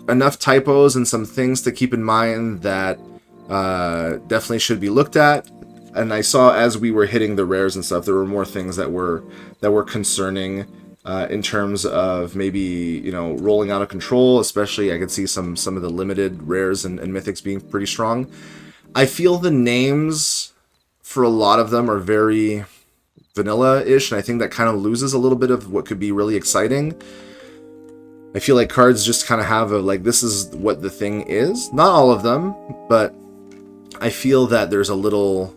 enough typos and some things to keep in mind that definitely should be looked at. And I saw as we were hitting the rares and stuff, there were more things that were concerning in terms of maybe, you know, rolling out of control. Especially, I could see some of the limited rares and mythics being pretty strong. I feel the names for a lot of them are very vanilla-ish, and I think that kind of loses a little bit of what could be really exciting. I feel like cards just kind of have a, like, this is what the thing is. Not all of them, but I feel that there's a little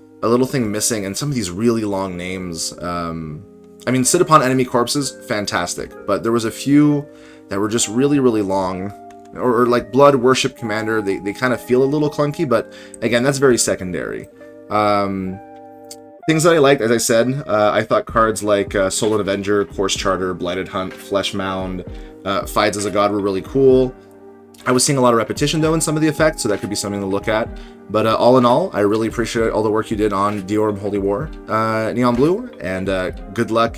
thing missing, and some of these really long names. I mean, Sit Upon Enemy Corpses, fantastic, but there was a few that were just really, really long. Or like Blood Worship Commander, they kind of feel a little clunky, but again, that's very secondary. Things that I liked, as I said, I thought cards like Soul Avenger, Course Charter, Blighted Hunt, Flesh Mound, Fides as a God were really cool. I was seeing a lot of repetition, though, in some of the effects, so that could be something to look at. But all in all, I really appreciate all the work you did on Deorum Holy War, Neon Blue, and good luck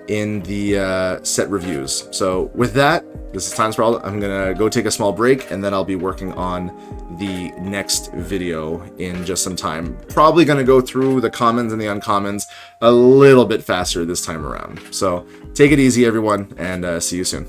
in the set reviews. So with that, this is Time Sprawl. I'm going to go take a small break, and then I'll be working on the next video in just some time. Probably going to go through the commons and the uncommons a little bit faster this time around. So take it easy, everyone, and see you soon.